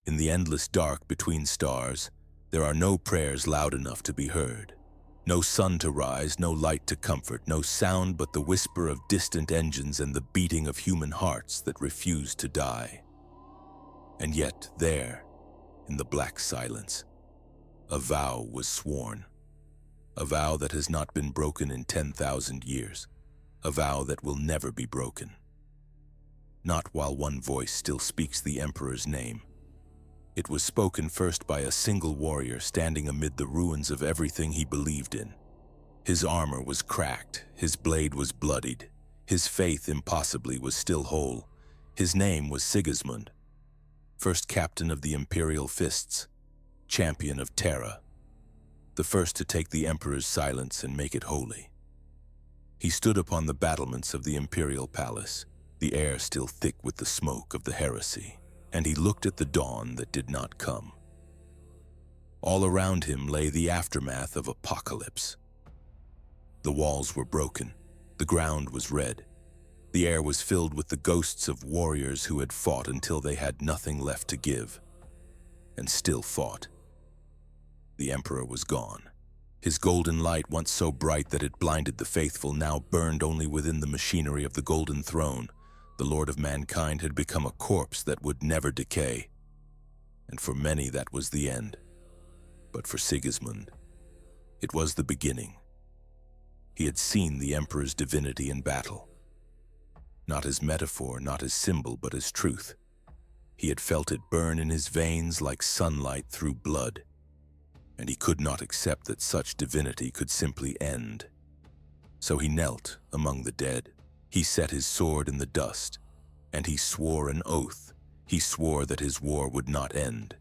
In the endless dark between stars, there are no prayers loud enough to be heard. No sun to rise, no light to comfort, no sound but the whisper of distant engines and the beating of human hearts that refuse to die. And yet, there, in the black silence, a vow was sworn. A vow that has not been broken in 10,000 years. A vow that will never be broken. Not while one voice still speaks the Emperor's name. It was spoken first by a single warrior standing amid the ruins of everything he believed in. His armor was cracked, his blade was bloodied, his faith impossibly was still whole. His name was Sigismund, first captain of the Imperial Fists, champion of Terra, the first to take the Emperor's silence and make it holy. He stood upon the battlements of the Imperial Palace, the air still thick with the smoke of the heresy, and he looked at the dawn that did not come. All around him lay the aftermath of apocalypse. The walls were broken, the ground was red, the air was filled with the ghosts of warriors who had fought until they had nothing left to give, and still fought. The Emperor was gone. His golden light, once so bright that it blinded the faithful, now burned only within the machinery of the golden throne. The Lord of mankind had become a corpse that would never decay. And for many that was the end. But for Sigismund, it was the beginning. He had seen the Emperor's divinity in battle. Not as metaphor, not as symbol, but as truth. He had felt it burn in his veins like sunlight through blood. And he could not accept that such divinity could simply end. So he knelt among the dead. He set his sword in the dust, and he swore an oath. He swore that his war would not end.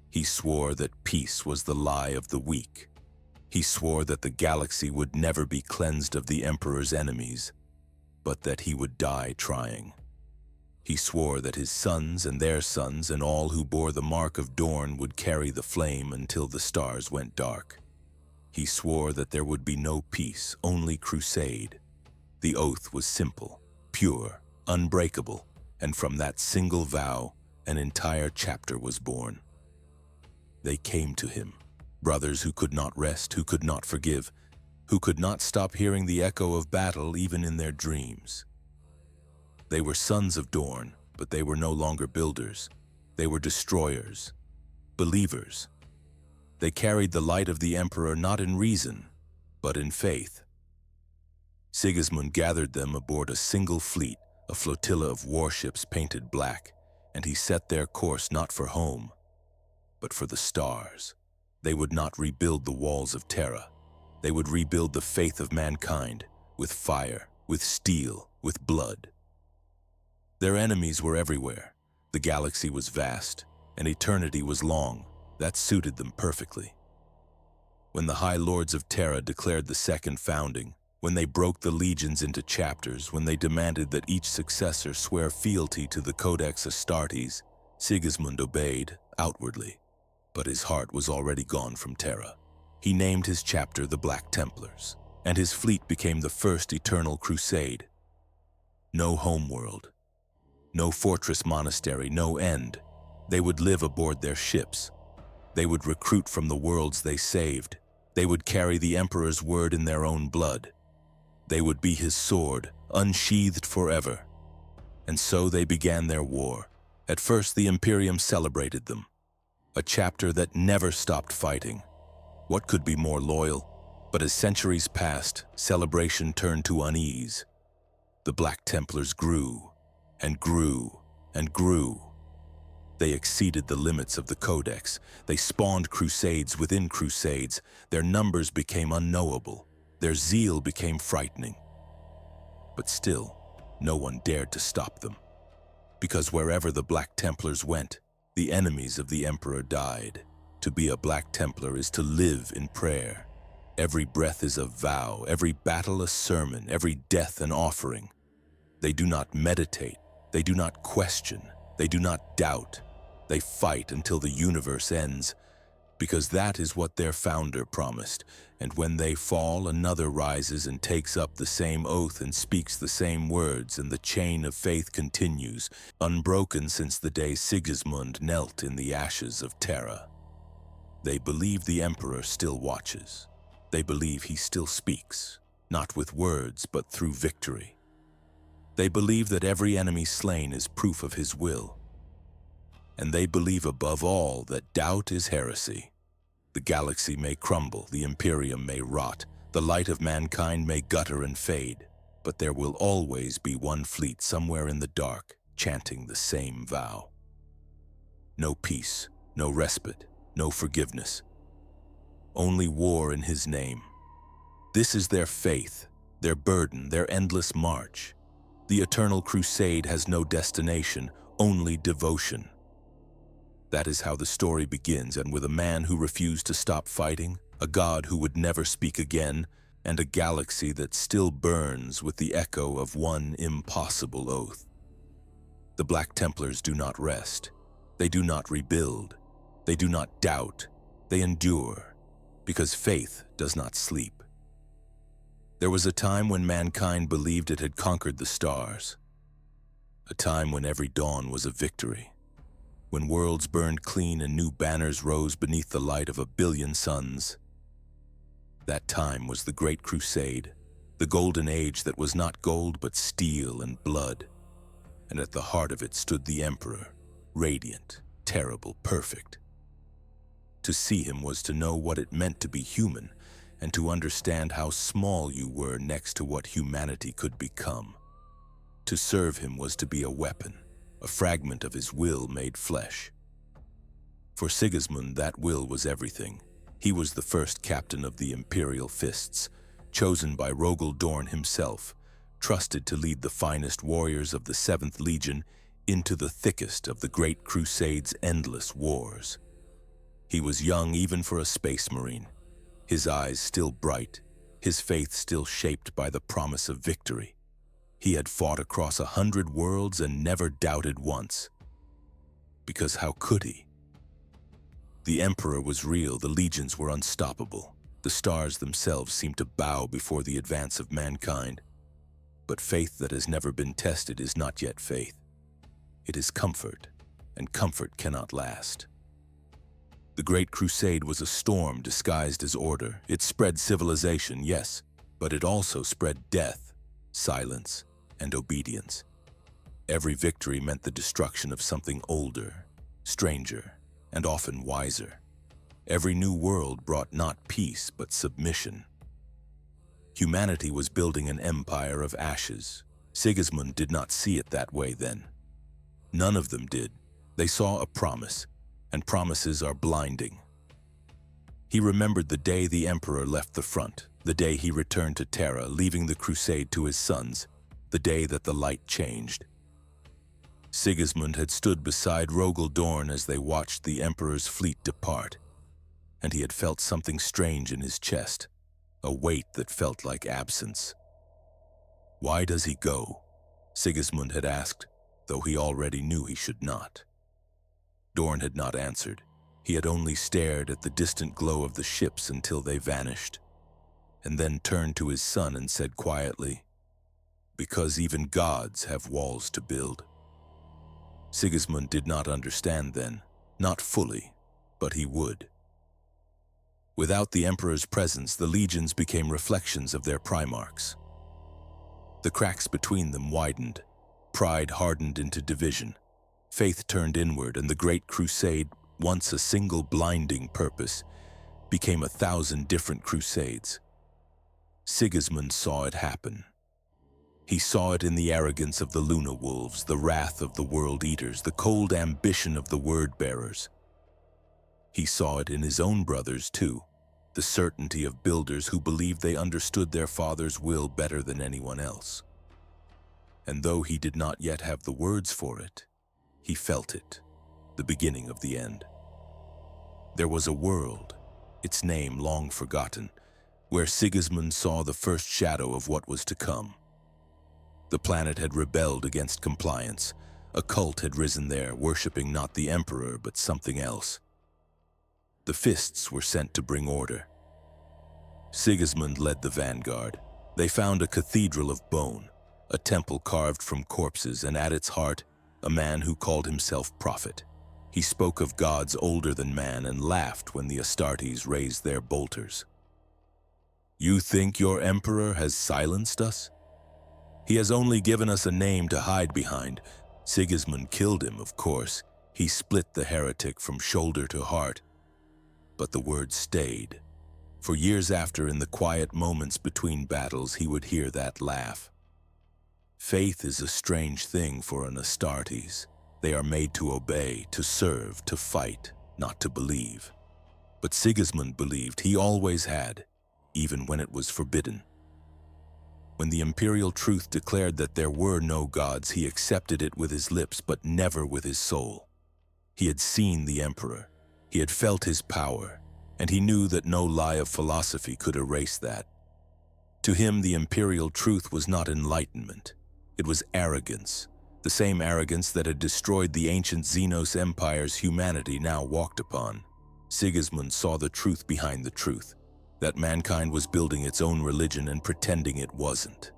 He swore that peace was the lie of the weak. He swore that the galaxy would never be cleansed of the Emperor's enemies, but that he would die trying. He swore that his sons and their sons and all who bore the mark of Dorn would carry the flame until the stars went dark. He swore that there would be no peace, only crusade. The oath was simple, pure, unbreakable, and from that single vow, an entire chapter was born. They came to him, brothers who could not rest, who could not forgive, who could not stop hearing the echo of battle even in their dreams. They were sons of Dorn, but they were no longer builders. They were destroyers, believers. They carried the light of the Emperor not in reason, but in faith. Sigismund gathered them aboard a single fleet, a flotilla of warships painted black, and he set their course not for home, but for the stars. They would not rebuild the walls of Terra. They would rebuild the faith of mankind, with fire, with steel, with blood. Their enemies were everywhere. The galaxy was vast, and eternity was long. That suited them perfectly. When the High Lords of Terra declared the Second Founding, when they broke the legions into chapters, when they demanded that each successor swear fealty to the Codex Astartes, Sigismund obeyed outwardly, but his heart was already gone from Terra. He named his chapter the Black Templars, and his fleet became the first Eternal Crusade. No homeworld, no fortress monastery, no end. They would live aboard their ships. They would recruit from the worlds they saved. They would carry the Emperor's word in their own blood. They would be his sword, unsheathed forever. And so they began their war. At first, the Imperium celebrated them. A chapter that never stopped fighting. What could be more loyal? But as centuries passed, celebration turned to unease. The Black Templars grew, and grew, and grew. They exceeded the limits of the Codex. They spawned crusades within crusades. Their numbers became unknowable. Their zeal became frightening. But still, no one dared to stop them. Because wherever the Black Templars went, the enemies of the Emperor died. To be a Black Templar is to live in prayer. Every breath is a vow, every battle a sermon, every death an offering. They do not meditate, they do not question, they do not doubt. They fight until the universe ends, because that is what their founder promised, and when they fall, another rises and takes up the same oath and speaks the same words, and the chain of faith continues, unbroken since the day Sigismund knelt in the ashes of Terra. They believe the Emperor still watches. They believe he still speaks, not with words, but through victory. They believe that every enemy slain is proof of his will. And they believe above all that doubt is heresy. The galaxy may crumble, the Imperium may rot, the light of mankind may gutter and fade, but there will always be one fleet somewhere in the dark, chanting the same vow. No peace, no respite, no forgiveness. Only war in his name. This is their faith, their burden, their endless march. The Eternal Crusade has no destination, only devotion. That is how the story begins, and with a man who refused to stop fighting, a god who would never speak again, and a galaxy that still burns with the echo of one impossible oath. The Black Templars do not rest. They do not rebuild. They do not doubt. They endure, because faith does not sleep. There was a time when mankind believed it had conquered the stars. A time when every dawn was a victory. When worlds burned clean and new banners rose beneath the light of 1 billion suns. That time was the Great Crusade, the golden age that was not gold but steel and blood. And at the heart of it stood the Emperor, radiant, terrible, perfect. To see him was to know what it meant to be human, and to understand how small you were next to what humanity could become. To serve him was to be a weapon, a fragment of his will made flesh. For Sigismund, that will was everything. He was the first captain of the Imperial Fists, chosen by Rogel Dorn himself, trusted to lead the finest warriors of the 7th Legion into the thickest of the Great Crusade's endless wars. He was young even for a space marine, his eyes still bright, his faith still shaped by the promise of victory. He had fought across 100 worlds and never doubted once. Because how could he? The Emperor was real, the legions were unstoppable. The stars themselves seemed to bow before the advance of mankind. But faith that has never been tested is not yet faith. It is comfort, and comfort cannot last. The Great Crusade was a storm disguised as order. It spread civilization, yes, but it also spread death, silence, and obedience. Every victory meant the destruction of something older, stranger, and often wiser. Every new world brought not peace, but submission. Humanity was building an empire of ashes. Sigismund did not see it that way then. None of them did. They saw a promise, and promises are blinding. He remembered the day the Emperor left the front, the day he returned to Terra, leaving the crusade to his sons, the day that the light changed. Sigismund had stood beside Rogel Dorn as they watched the Emperor's fleet depart, and he had felt something strange in his chest, a weight that felt like absence. Why does he go? Sigismund had asked, though he already knew he should not. Dorn had not answered. He had only stared at the distant glow of the ships until they vanished, and then turned to his son and said quietly, "Because even gods have walls to build." Sigismund did not understand then, not fully, but he would. Without the Emperor's presence, the legions became reflections of their primarchs. The cracks between them widened, pride hardened into division, faith turned inward, and the Great Crusade, once a single blinding purpose, became 1,000 different crusades. Sigismund saw it happen. He saw it in the arrogance of the Luna Wolves, the wrath of the World Eaters, the cold ambition of the Word-bearers. He saw it in his own brothers, too, the certainty of builders who believed they understood their father's will better than anyone else. And though he did not yet have the words for it, he felt it, the beginning of the end. There was a world, its name long forgotten, where Sigismund saw the first shadow of what was to come. The planet had rebelled against compliance. A cult had risen there, worshipping not the Emperor, but something else. The Fists were sent to bring order. Sigismund led the vanguard. They found a cathedral of bone, a temple carved from corpses, and at its heart, a man who called himself prophet. He spoke of gods older than man and laughed when the Astartes raised their bolters. "You think your emperor has silenced us? He has only given us a name to hide behind. Sigismund killed him, of course. He split the heretic from shoulder to heart. But the word stayed. For years after, in the quiet moments between battles, he would hear that laugh. Faith is a strange thing for an Astartes. They are made to obey, to serve, to fight, not to believe. But Sigismund believed. He always had, even when it was forbidden. When the imperial truth declared that there were no gods, he accepted it with his lips, but never with his soul. He had seen the emperor. He had felt his power, and he knew that no lie of philosophy could erase that. To him, the imperial truth was not enlightenment. It was arrogance, the same arrogance that had destroyed the ancient Xenos empires humanity now walked upon. Sigismund saw the truth behind the truth, that mankind was building its own religion and pretending it wasn't.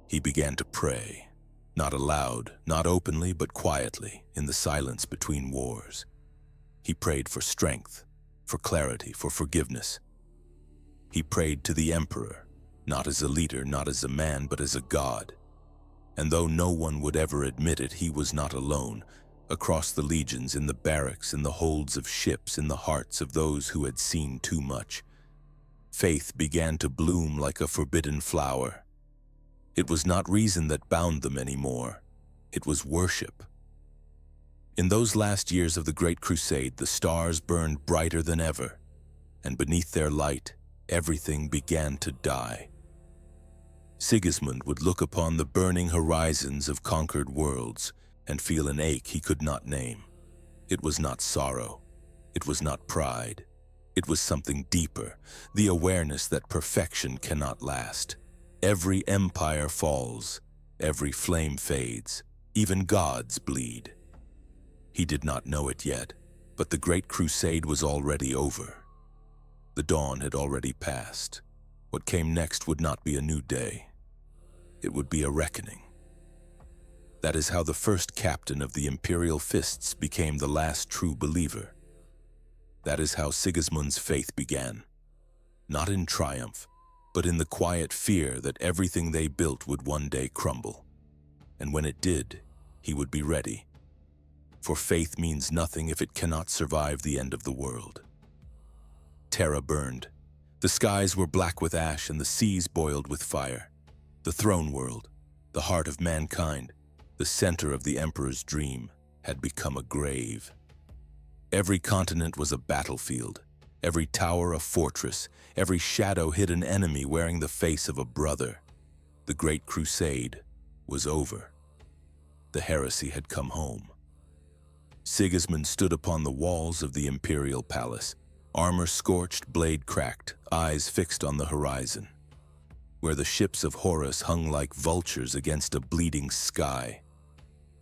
He began to pray, not aloud, not openly, but quietly, in the silence between wars. He prayed for strength, for clarity, for forgiveness. He prayed to the emperor, not as a leader, not as a man, but as a god. And though no one would ever admit it, he was not alone. Across the legions, in the barracks, in the holds of ships, in the hearts of those who had seen too much, faith began to bloom like a forbidden flower. It was not reason that bound them anymore. It was worship. In those last years of the Great Crusade, the stars burned brighter than ever, and beneath their light, everything began to die. Sigismund would look upon the burning horizons of conquered worlds and feel an ache he could not name. It was not sorrow. It was not pride. It was something deeper, the awareness that perfection cannot last. Every empire falls, every flame fades, even gods bleed. He did not know it yet, but the Great Crusade was already over. The dawn had already passed. What came next would not be a new day. It would be a reckoning. That is how the first captain of the Imperial Fists became the last true believer. That is how Sigismund's faith began. Not in triumph, but in the quiet fear that everything they built would one day crumble. And when it did, he would be ready. For faith means nothing if it cannot survive the end of the world. Terra burned. The skies were black with ash and the seas boiled with fire. The throne world, the heart of mankind, the center of the emperor's dream, had become a grave. Every continent was a battlefield, every tower a fortress, every shadow hid an enemy wearing the face of a brother. The Great Crusade was over. The heresy had come home. Sigismund stood upon the walls of the imperial palace, armor scorched, blade cracked, eyes fixed on the horizon, where the ships of Horus hung like vultures against a bleeding sky.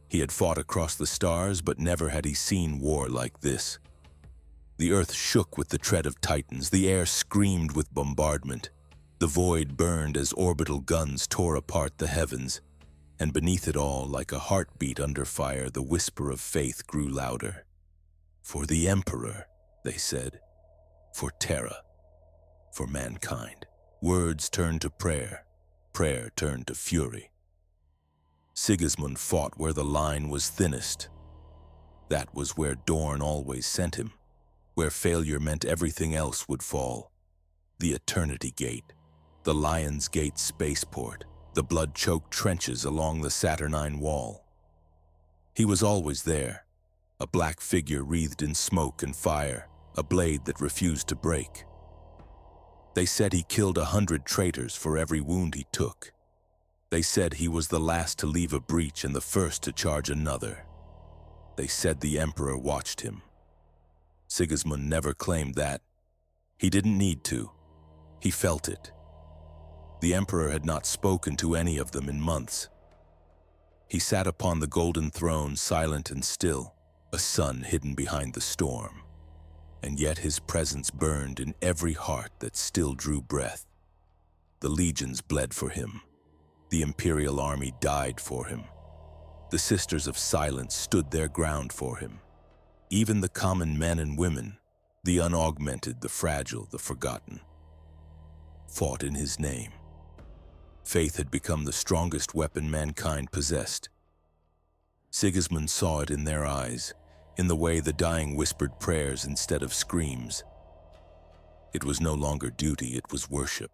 He had fought across the stars, but never had he seen war like this. The earth shook with the tread of titans, the air screamed with bombardment, the void burned as orbital guns tore apart the heavens, and beneath it all, like a heartbeat under fire, the whisper of faith grew louder. For the Emperor, they said, for Terra, for mankind. Words turned to prayer, prayer turned to fury. Sigismund fought where the line was thinnest. That was where Dorn always sent him, where failure meant everything else would fall. The Eternity Gate, the Lion's Gate spaceport, the blood-choked trenches along the Saturnine wall. He was always there, a black figure wreathed in smoke and fire, a blade that refused to break. They said he killed 100 traitors for every wound he took. They said he was the last to leave a breach and the first to charge another. They said the Emperor watched him. Sigismund never claimed that. He didn't need to. He felt it. The Emperor had not spoken to any of them in months. He sat upon the golden throne, silent and still, a sun hidden behind the storm. and yet his presence burned in every heart that still drew breath. The legions bled for him. The imperial army died for him. The Sisters of Silence stood their ground for him. Even the common men and women, the unaugmented, the fragile, the forgotten, fought in his name. Faith had become the strongest weapon mankind possessed. Sigismund saw it in their eyes, in the way the dying whispered prayers instead of screams. It was no longer duty, it was worship.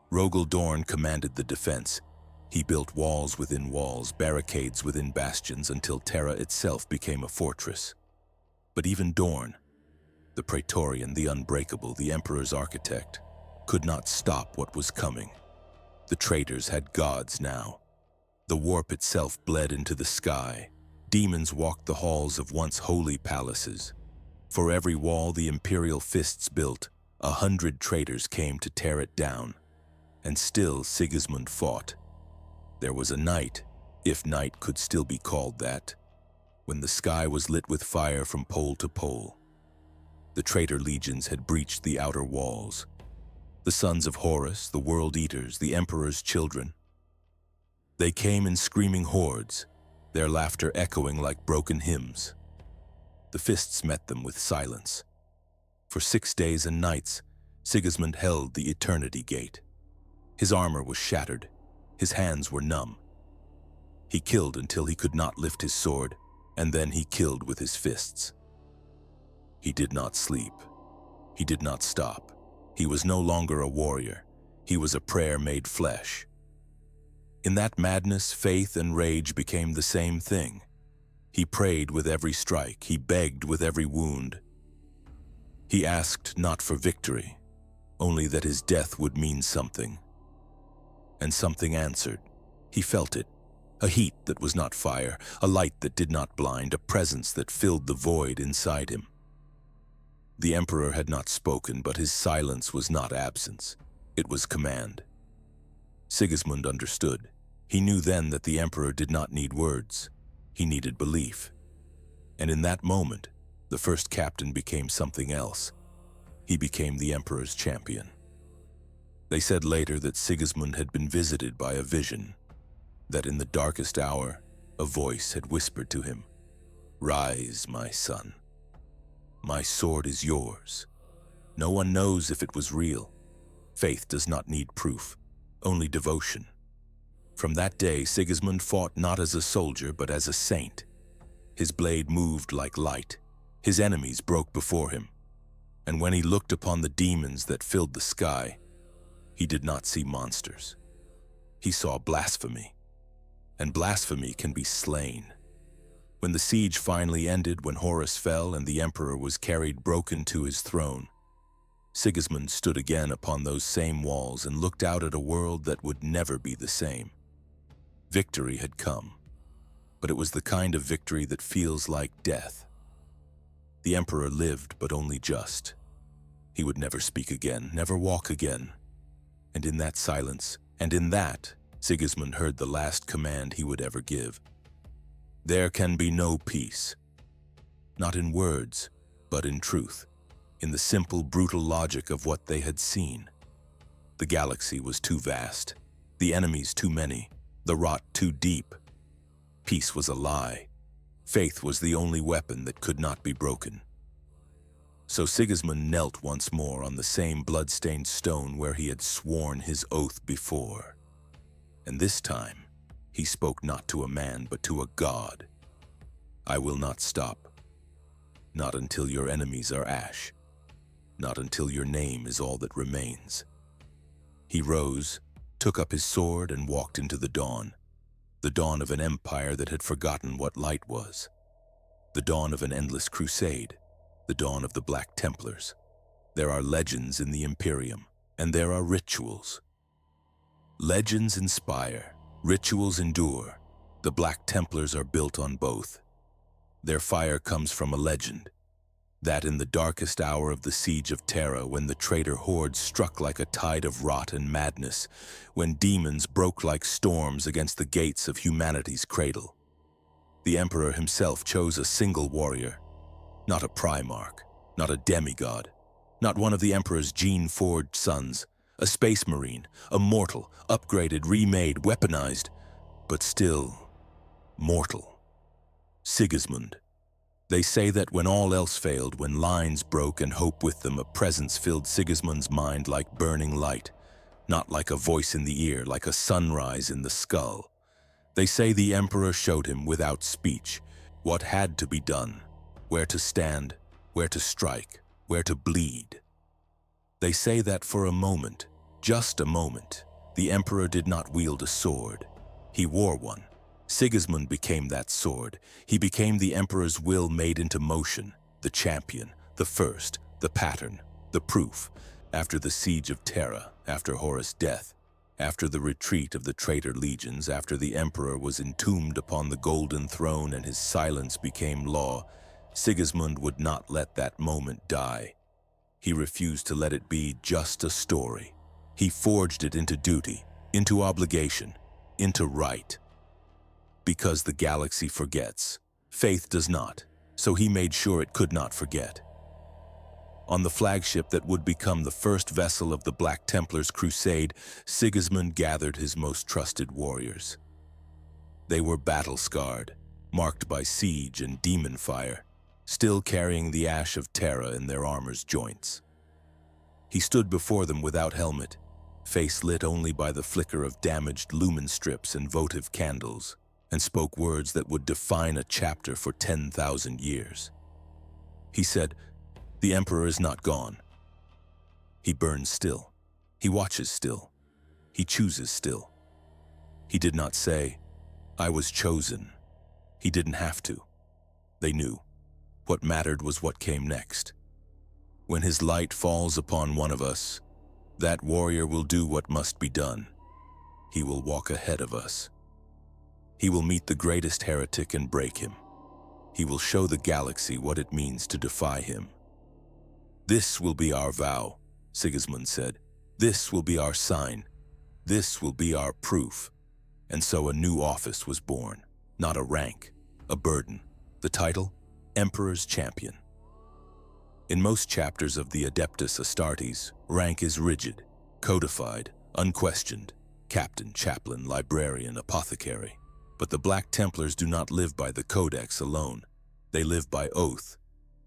Rogel Dorn commanded the defense. He built walls within walls, barricades within bastions, until Terra itself became a fortress. But even Dorn, the Praetorian, the unbreakable, the Emperor's architect, could not stop what was coming. The traitors had gods now. The warp itself bled into the sky. Demons walked the halls of once holy palaces. For every wall the Imperial Fists built, 100 traitors came to tear it down. And still Sigismund fought. There was a night, if night could still be called that, when the sky was lit with fire from pole to pole. The traitor legions had breached the outer walls. The sons of Horus, the world eaters, the Emperor's children. They came in screaming hordes, their laughter echoing like broken hymns. The Fists met them with silence. For 6 days and nights, Sigismund held the Eternity Gate. His armor was shattered. His hands were numb. He killed until he could not lift his sword, and then he killed with his fists. He did not sleep. He did not stop. He was no longer a warrior. He was a prayer made flesh. In that madness, faith and rage became the same thing. He prayed with every strike. He begged with every wound. He asked not for victory, only that his death would mean something. And something answered. He felt it. A heat that was not fire, a light that did not blind, a presence that filled the void inside him. The Emperor had not spoken, but his silence was not absence. It was command. Sigismund understood. He knew then that the Emperor did not need words. He needed belief. And in that moment, the first captain became something else. He became the Emperor's champion. They said later that Sigismund had been visited by a vision, that in the darkest hour, a voice had whispered to him, "Rise, my son. My sword is yours." No one knows if it was real. Faith does not need proof, only devotion. From that day, Sigismund fought not as a soldier, but as a saint. His blade moved like light. His enemies broke before him. And when he looked upon the demons that filled the sky, he did not see monsters. He saw blasphemy. And blasphemy can be slain. When the siege finally ended, when Horus fell and the Emperor was carried broken to his throne, Sigismund stood again upon those same walls and looked out at a world that would never be the same. Victory had come, but it was the kind of victory that feels like death. The Emperor lived, but only just. He would never speak again, never walk again. And in that silence, and in that, Sigismund heard the last command he would ever give. There can be no peace. Not in words, but in truth, in the simple, brutal logic of what they had seen. The galaxy was too vast, the enemies too many, the rot too deep. Peace was a lie. Faith was the only weapon that could not be broken. So Sigismund knelt once more on the same blood-stained stone where he had sworn his oath before. And this time, he spoke not to a man, but to a god. I will not stop. Not until your enemies are ash. Not until your name is all that remains. He rose, took up his sword, and walked into the dawn of an empire that had forgotten what light was, the dawn of an endless crusade, the dawn of the Black Templars. There are legends in the Imperium, and there are rituals. Legends inspire, rituals endure. The Black Templars are built on both. Their fire comes from a legend, that in the darkest hour of the siege of Terra, when the traitor hordes struck like a tide of rot and madness, when demons broke like storms against the gates of humanity's cradle, the Emperor himself chose a single warrior, not a Primarch, not a demigod, not one of the Emperor's gene-forged sons, a space marine, a mortal, upgraded, remade, weaponized, but still mortal. Sigismund. They say that when all else failed, when lines broke and hope with them, a presence filled Sigismund's mind like burning light, not like a voice in the ear, like a sunrise in the skull. They say the Emperor showed him without speech what had to be done, where to stand, where to strike, where to bleed. They say that for a moment, just a moment, the Emperor did not wield a sword. He wore one. Sigismund became that sword. He became the Emperor's will made into motion, the champion, the first, the pattern, the proof. After the siege of Terra, after Horus' death, after the retreat of the traitor legions, after the Emperor was entombed upon the golden throne and his silence became law, Sigismund would not let that moment die. He refused to let it be just a story. He forged it into duty, into obligation, into right. Because the galaxy forgets, faith does not, so he made sure it could not forget. On the flagship that would become the first vessel of the Black Templars' crusade, Sigismund gathered his most trusted warriors. They were battle-scarred, marked by siege and demon fire, still carrying the ash of Terra in their armor's joints. He stood before them without helmet, face lit only by the flicker of damaged lumen strips and votive candles, and spoke words that would define a chapter for 10,000 years. He said, "The Emperor is not gone. He burns still. He watches still. He chooses still." He did not say, "I was chosen." He didn't have to. They knew. What mattered was what came next. When his light falls upon one of us, that warrior will do what must be done. He will walk ahead of us. He will meet the greatest heretic and break him. He will show the galaxy what it means to defy him. "This will be our vow," Sigismund said. "This will be our sign. This will be our proof." And so a new office was born, not a rank, a burden. The title, Emperor's Champion. In most chapters of the Adeptus Astartes, rank is rigid, codified, unquestioned, captain, chaplain, librarian, apothecary. But the Black Templars do not live by the codex alone. They live by oath.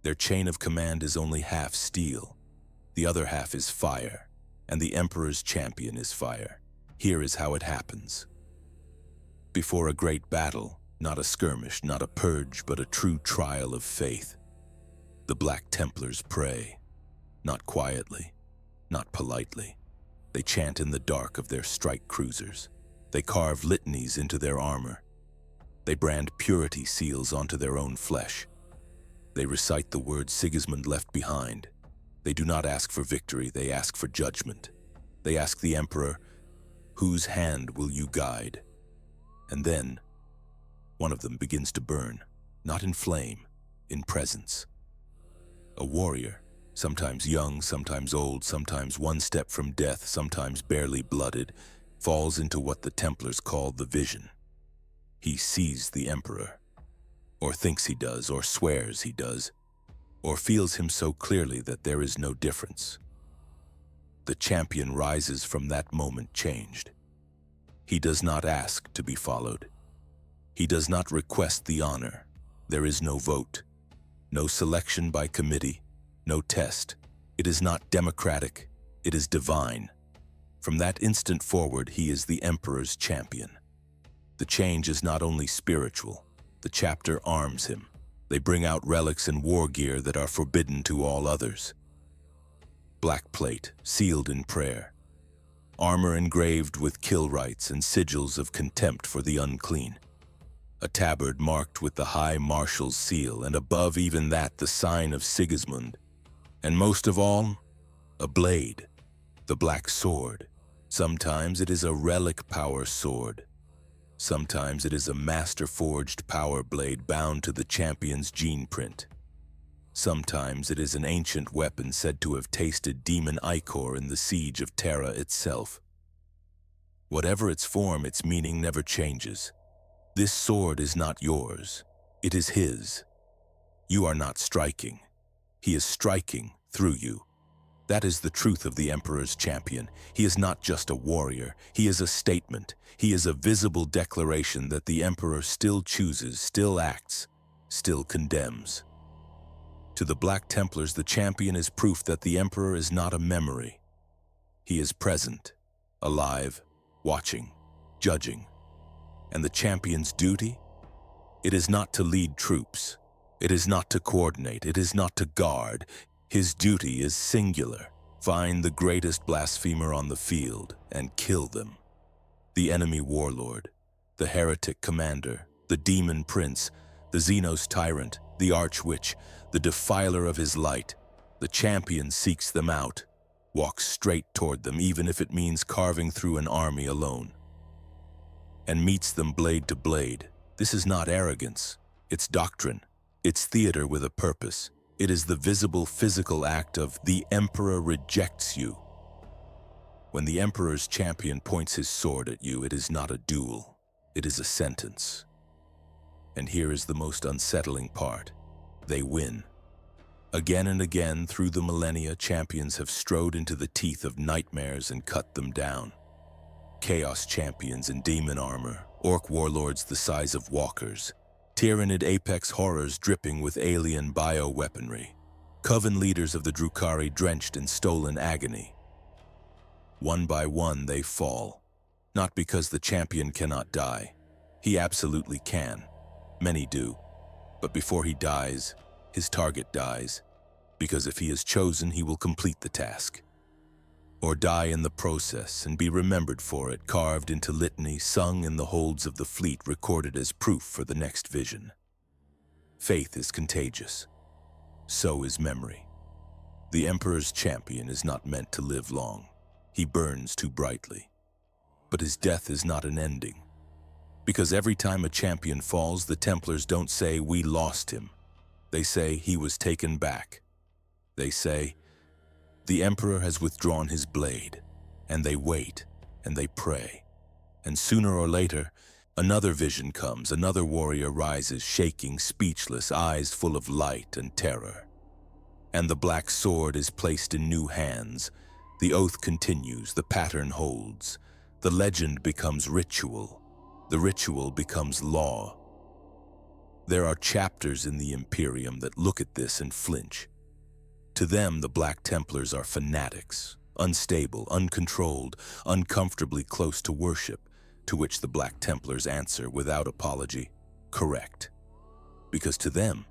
Their chain of command is only half steel. The other half is fire, and the Emperor's champion is fire. Here is how it happens. Before a great battle, not a skirmish, not a purge, but a true trial of faith, the Black Templars pray, not quietly, not politely. They chant in the dark of their strike cruisers. They carve litanies into their armor. They brand purity seals onto their own flesh. They recite the words Sigismund left behind. They do not ask for victory, they ask for judgment. They ask the Emperor, "Whose hand will you guide?" And then, one of them begins to burn, not in flame, in presence. A warrior, sometimes young, sometimes old, sometimes one step from death, sometimes barely blooded, falls into what the Templars call the vision. He sees the Emperor, or thinks he does, or swears he does, or feels him so clearly that there is no difference. The champion rises from that moment changed. He does not ask to be followed. He does not request the honor. There is no vote, no selection by committee, no test. It is not democratic, it is divine. From that instant forward, he is the Emperor's champion. The change is not only spiritual. The chapter arms him. They bring out relics and war gear that are forbidden to all others. Black plate, sealed in prayer. Armor engraved with kill rites and sigils of contempt for the unclean. A tabard marked with the High Marshals seal, and above even that, the sign of Sigismund. And most of all, a blade, the black sword. Sometimes it is a relic power sword. Sometimes it is a master-forged power blade bound to the champion's gene print. Sometimes it is an ancient weapon said to have tasted demon ichor in the siege of Terra itself. Whatever its form, its meaning never changes. This sword is not yours. It is his. You are not striking. He is striking through you. That is the truth of the Emperor's champion. He is not just a warrior. He is a statement. He is a visible declaration that the Emperor still chooses, still acts, still condemns. To the Black Templars, the champion is proof that the Emperor is not a memory. He is present, alive, watching, judging. And the champion's duty? It is not to lead troops. It is not to coordinate. It is not to guard. His duty is singular. Find the greatest blasphemer on the field and kill them. The enemy warlord, the heretic commander, the demon prince, the Xenos tyrant, the archwitch, the defiler of his light. The champion seeks them out, walks straight toward them, even if it means carving through an army alone, and meets them blade to blade. This is not arrogance. It's doctrine. It's theater with a purpose. It is the visible physical act of the Emperor rejects you. When the Emperor's champion points his sword at you, it is not a duel. It is a sentence. And here is the most unsettling part. They win. Again and again, through the millennia, champions have strode into the teeth of nightmares and cut them down. Chaos champions in demon armor, orc warlords the size of walkers, Tyranid apex horrors dripping with alien bioweaponry, coven leaders of the Drukhari drenched in stolen agony. One by one they fall, not because the champion cannot die. He absolutely can. Many do. But before he dies, his target dies, because if he is chosen, he will complete the task. Or die in the process and be remembered for it, carved into litany, sung in the holds of the fleet, recorded as proof for the next vision. Faith is contagious. So is memory. The Emperor's champion is not meant to live long. He burns too brightly. But his death is not an ending. Because every time a champion falls, the Templars don't say, "We lost him." They say, "He was taken back." They say, "The Emperor has withdrawn his blade," and they wait, and they pray. And sooner or later, another vision comes, another warrior rises, shaking, speechless, eyes full of light and terror. And the black sword is placed in new hands. The oath continues, the pattern holds. The legend becomes ritual. The ritual becomes law. There are chapters in the Imperium that look at this and flinch. To them, the Black Templars are fanatics, unstable, uncontrolled, uncomfortably close to worship, to which the Black Templars answer without apology, correct. Because to them,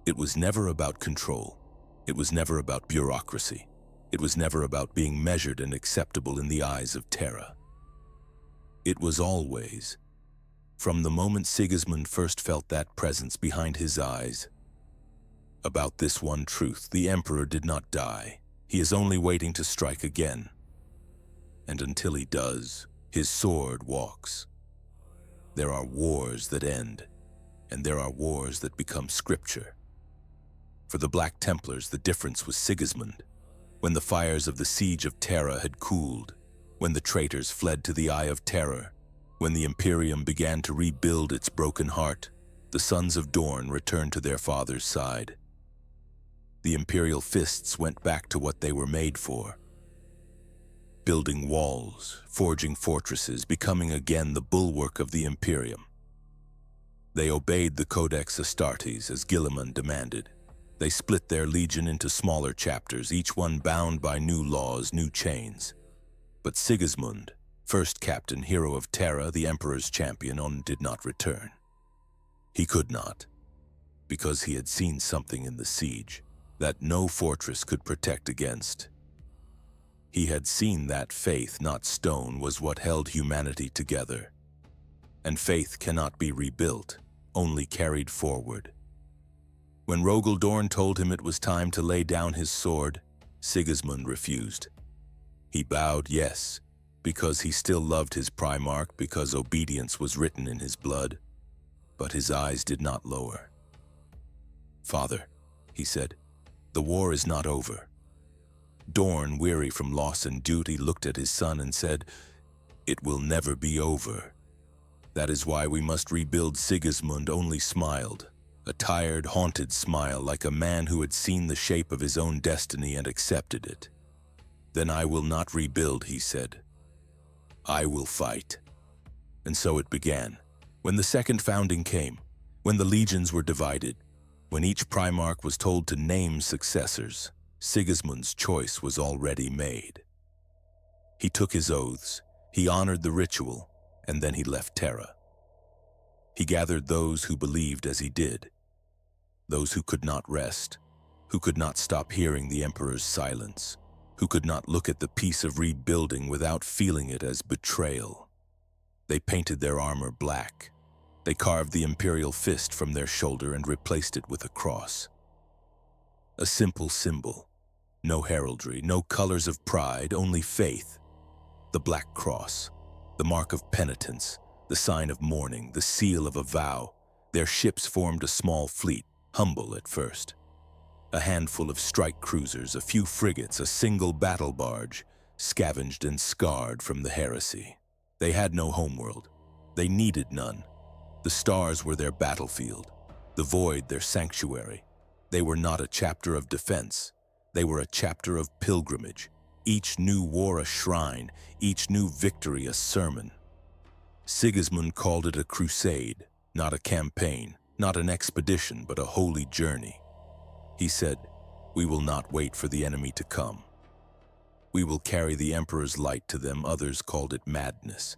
it was never about control. It was never about bureaucracy. It was never about being measured and acceptable in the eyes of Terra. It was always, from the moment Sigismund first felt that presence behind his eyes, about this one truth: the Emperor did not die. He is only waiting to strike again. And until he does, his sword walks. There are wars that end, and there are wars that become scripture. For the Black Templars, the difference was Sigismund. When the fires of the siege of Terra had cooled, when the traitors fled to the Eye of Terror, when the Imperium began to rebuild its broken heart, the sons of Dorn returned to their father's side. The Imperial Fists went back to what they were made for. Building walls, forging fortresses, becoming again the bulwark of the Imperium. They obeyed the Codex Astartes as Guilliman demanded. They split their legion into smaller chapters, each one bound by new laws, new chains. But Sigismund, first captain, hero of Terra, the Emperor's champion, did not return. He could not, because he had seen something in the siege that no fortress could protect against. He had seen that faith, not stone, was what held humanity together. And faith cannot be rebuilt, only carried forward. When Rogel Dorn told him it was time to lay down his sword, Sigismund refused. He bowed yes, because he still loved his Primarch, because obedience was written in his blood, but his eyes did not lower. "Father," he said, "the war is not over." Dorn, weary from loss and duty, looked at his son and said, "It will never be over. That is why we must rebuild." Sigismund only smiled, a tired, haunted smile like a man who had seen the shape of his own destiny and accepted it. "Then I will not rebuild," he said. "I will fight." And so it began. When the second founding came, when the legions were divided, when each Primarch was told to name successors, Sigismund's choice was already made. He took his oaths, he honored the ritual, and then he left Terra. He gathered those who believed as he did, those who could not rest, who could not stop hearing the Emperor's silence, who could not look at the piece of rebuilding without feeling it as betrayal. They painted their armor black. They carved the Imperial Fist from their shoulder and replaced it with a cross. A simple symbol, no heraldry, no colors of pride, only faith. The Black Cross, the mark of penitence, the sign of mourning, the seal of a vow. Their ships formed a small fleet, humble at first. A handful of strike cruisers, a few frigates, a single battle barge, scavenged and scarred from the heresy. They had no homeworld. They needed none. The stars were their battlefield, the void their sanctuary. They were not a chapter of defense. They were a chapter of pilgrimage. Each new war a shrine, each new victory a sermon. Sigismund called it a crusade, not a campaign, not an expedition, but a holy journey. He said, "We will not wait for the enemy to come. We will carry the Emperor's light to them." Others called it madness.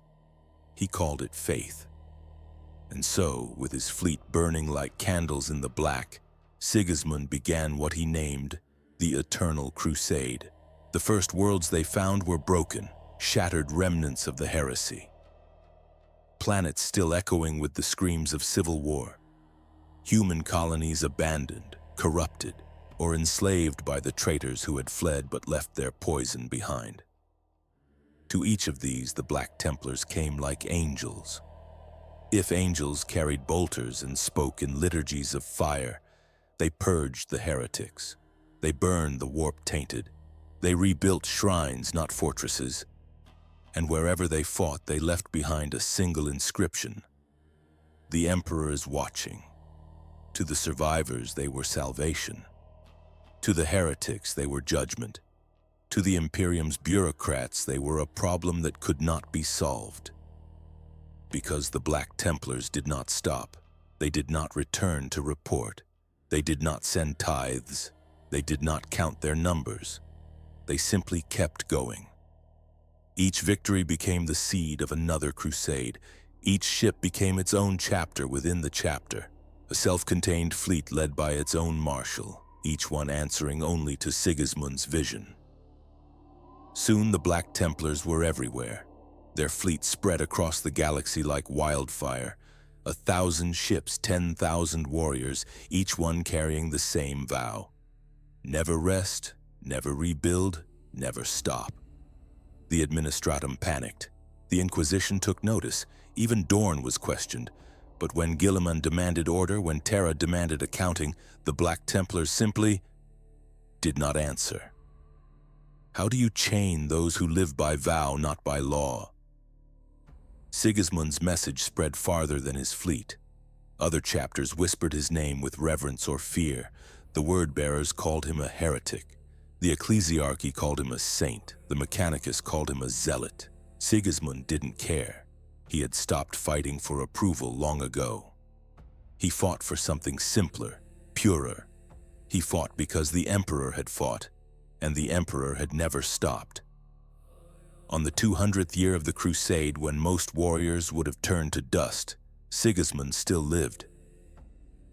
He called it faith. And so, with his fleet burning like candles in the black, Sigismund began what he named the Eternal Crusade. The first worlds they found were broken, shattered remnants of the heresy. Planets still echoing with the screams of civil war. Human colonies abandoned, corrupted, or enslaved by the traitors who had fled but left their poison behind. To each of these, the Black Templars came like angels. If angels carried bolters and spoke in liturgies of fire, they purged the heretics. They burned the warp-tainted. They rebuilt shrines, not fortresses. And wherever they fought, they left behind a single inscription: "The Emperor is watching." To the survivors, they were salvation. To the heretics, they were judgment. To the Imperium's bureaucrats, they were a problem that could not be solved. Because the Black Templars did not stop. They did not return to report. They did not send tithes. They did not count their numbers. They simply kept going. Each victory became the seed of another crusade. Each ship became its own chapter within the chapter, a self-contained fleet led by its own marshal, each one answering only to Sigismund's vision. Soon the Black Templars were everywhere. Their fleet spread across the galaxy like wildfire. 1,000 ships, 10,000 warriors, each one carrying the same vow: never rest, never rebuild, never stop. The Administratum panicked. The Inquisition took notice. Even Dorn was questioned. But when Guilliman demanded order, when Terra demanded accounting, the Black Templars simply did not answer. How do you chain those who live by vow, not by law? Sigismund's message spread farther than his fleet. Other chapters whispered his name with reverence or fear. The word-bearers called him a heretic. The ecclesiarchy called him a saint. The mechanicus called him a zealot. Sigismund didn't care. He had stopped fighting for approval long ago. He fought for something simpler, purer. He fought because the Emperor had fought, and the Emperor had never stopped. On the 200th year of the Crusade, when most warriors would have turned to dust, Sigismund still lived.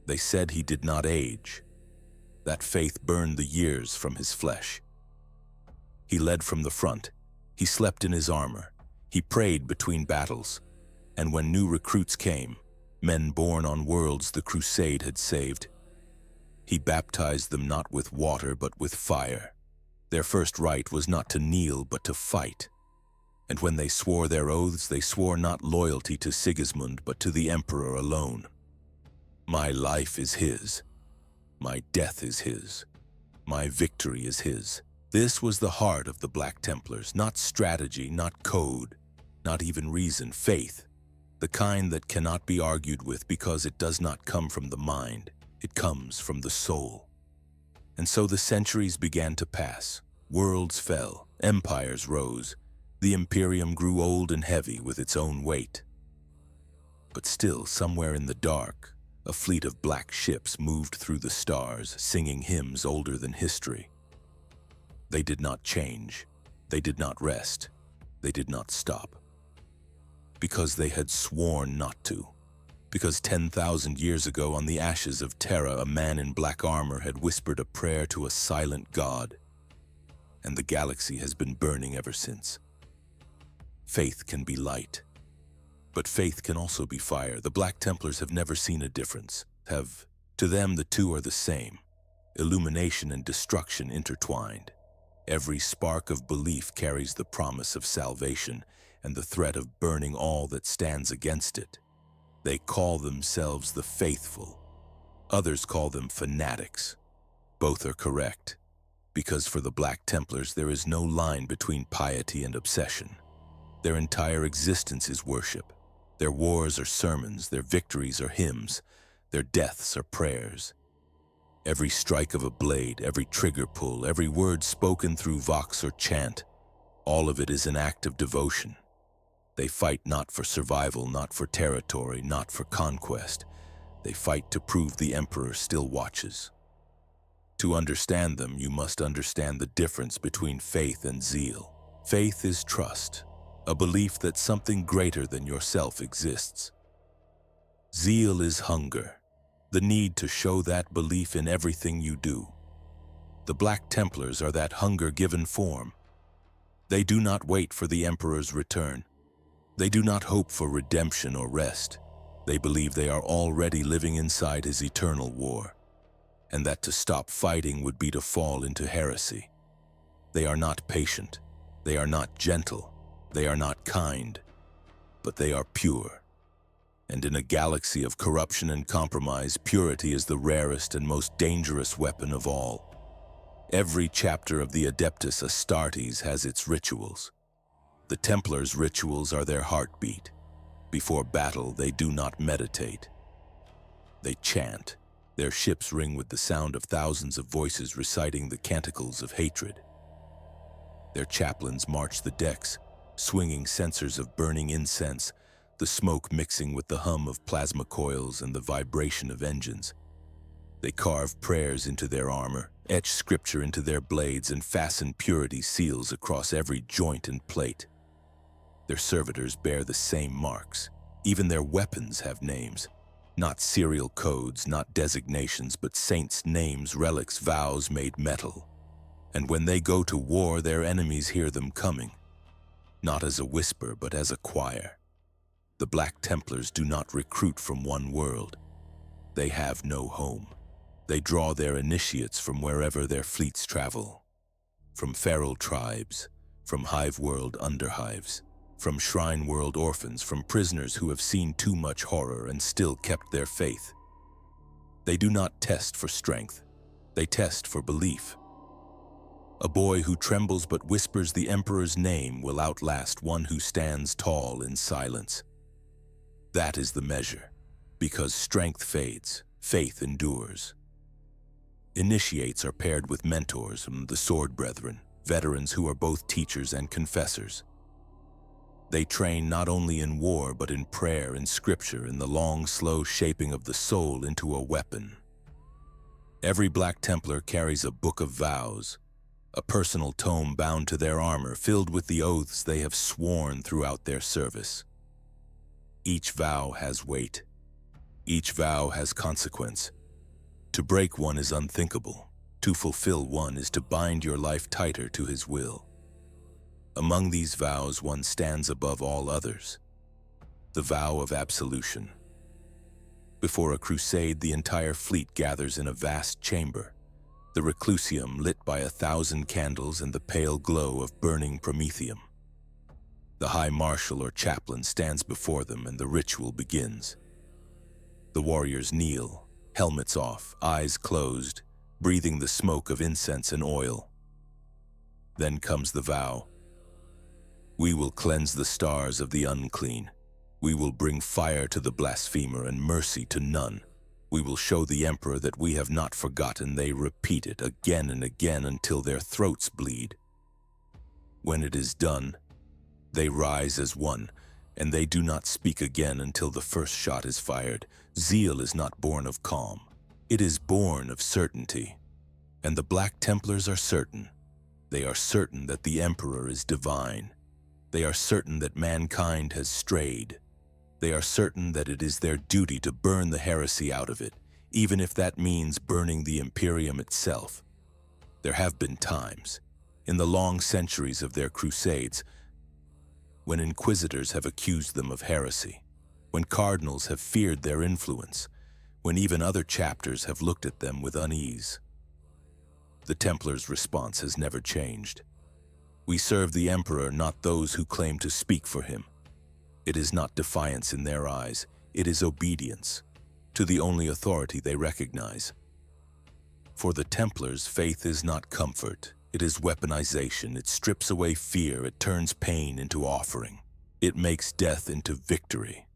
They said he did not age. That faith burned the years from his flesh. He led from the front. He slept in his armor. He prayed between battles. And when new recruits came, men born on worlds the Crusade had saved, he baptized them not with water but with fire. Their first rite was not to kneel but to fight. And when they swore their oaths, they swore not loyalty to Sigismund but to the Emperor alone. My life is his. My death is his. My victory is his. This was the heart of the Black Templars, not strategy, not code, not even reason, faith, the kind that cannot be argued with because it does not come from the mind. It comes from the soul. And so the centuries began to pass. Worlds fell, empires rose. The Imperium grew old and heavy with its own weight. But still, somewhere in the dark, a fleet of black ships moved through the stars, singing hymns older than history. They did not change. They did not rest. They did not stop. Because they had sworn not to. Because 10,000 years ago, on the ashes of Terra, a man in black armor had whispered a prayer to a silent god. And the galaxy has been burning ever since. Faith can be light. But faith can also be fire. The Black Templars have never seen a difference. To them, the two are the same. Illumination and destruction intertwined. Every spark of belief carries the promise of salvation and the threat of burning all that stands against it. They call themselves the faithful. Others call them fanatics. Both are correct, because for the Black Templars there is no line between piety and obsession. Their entire existence is worship. Their wars are sermons, their victories are hymns, their deaths are prayers. Every strike of a blade, every trigger pull, every word spoken through vox or chant, all of it is an act of devotion. They fight not for survival, not for territory, not for conquest. They fight to prove the Emperor still watches. To understand them, you must understand the difference between faith and zeal. Faith is trust, a belief that something greater than yourself exists. Zeal is hunger, the need to show that belief in everything you do. The Black Templars are that hunger given form. They do not wait for the Emperor's return. They do not hope for redemption or rest. They believe they are already living inside his eternal war, and that to stop fighting would be to fall into heresy. They are not patient. They are not gentle. They are not kind. But they are pure. And in a galaxy of corruption and compromise, purity is the rarest and most dangerous weapon of all. Every chapter of the Adeptus Astartes has its rituals. The Templars' rituals are their heartbeat. Before battle, they do not meditate. They chant. Their ships ring with the sound of thousands of voices reciting the canticles of hatred. Their chaplains march the decks, swinging censers of burning incense, the smoke mixing with the hum of plasma coils and the vibration of engines. They carve prayers into their armor, etch scripture into their blades, and fasten purity seals across every joint and plate. Their servitors bear the same marks. Even their weapons have names. Not serial codes, not designations, but saints' names, relics, vows made metal. And when they go to war, their enemies hear them coming. Not as a whisper, but as a choir. The Black Templars do not recruit from one world. They have no home. They draw their initiates from wherever their fleets travel. From feral tribes, from hive world underhives, from shrine world orphans, from prisoners who have seen too much horror and still kept their faith. They do not test for strength. They test for belief. A boy who trembles but whispers the Emperor's name will outlast one who stands tall in silence. That is the measure, because strength fades, faith endures. Initiates are paired with mentors from the Sword Brethren, veterans who are both teachers and confessors. They train not only in war, but in prayer and scripture, in the long, slow shaping of the soul into a weapon. Every Black Templar carries a book of vows, a personal tome bound to their armor, filled with the oaths they have sworn throughout their service. Each vow has weight. Each vow has consequence. To break one is unthinkable. To fulfill one is to bind your life tighter to his will. Among these vows, one stands above all others. The vow of absolution. Before a crusade, the entire fleet gathers in a vast chamber, the reclusium lit by 1,000 candles and the pale glow of burning promethium. The High Marshal or chaplain stands before them and the ritual begins. The warriors kneel, helmets off, eyes closed, breathing the smoke of incense and oil. Then comes the vow. We will cleanse the stars of the unclean. We will bring fire to the blasphemer and mercy to none. We will show the Emperor that we have not forgotten. They repeat it again and again until their throats bleed. When it is done, they rise as one, and they do not speak again until the first shot is fired. Zeal is not born of calm. It is born of certainty. And the Black Templars are certain. They are certain that the Emperor is divine. They are certain that mankind has strayed. They are certain that it is their duty to burn the heresy out of it, even if that means burning the Imperium itself. There have been times, in the long centuries of their crusades, when inquisitors have accused them of heresy, when cardinals have feared their influence, when even other chapters have looked at them with unease. The Templars' response has never changed. We serve the Emperor, not those who claim to speak for him. It is not defiance in their eyes, it is obedience to the only authority they recognize. For the Templars, faith is not comfort, it is weaponization. It strips away fear, it turns pain into offering. It makes death into victory.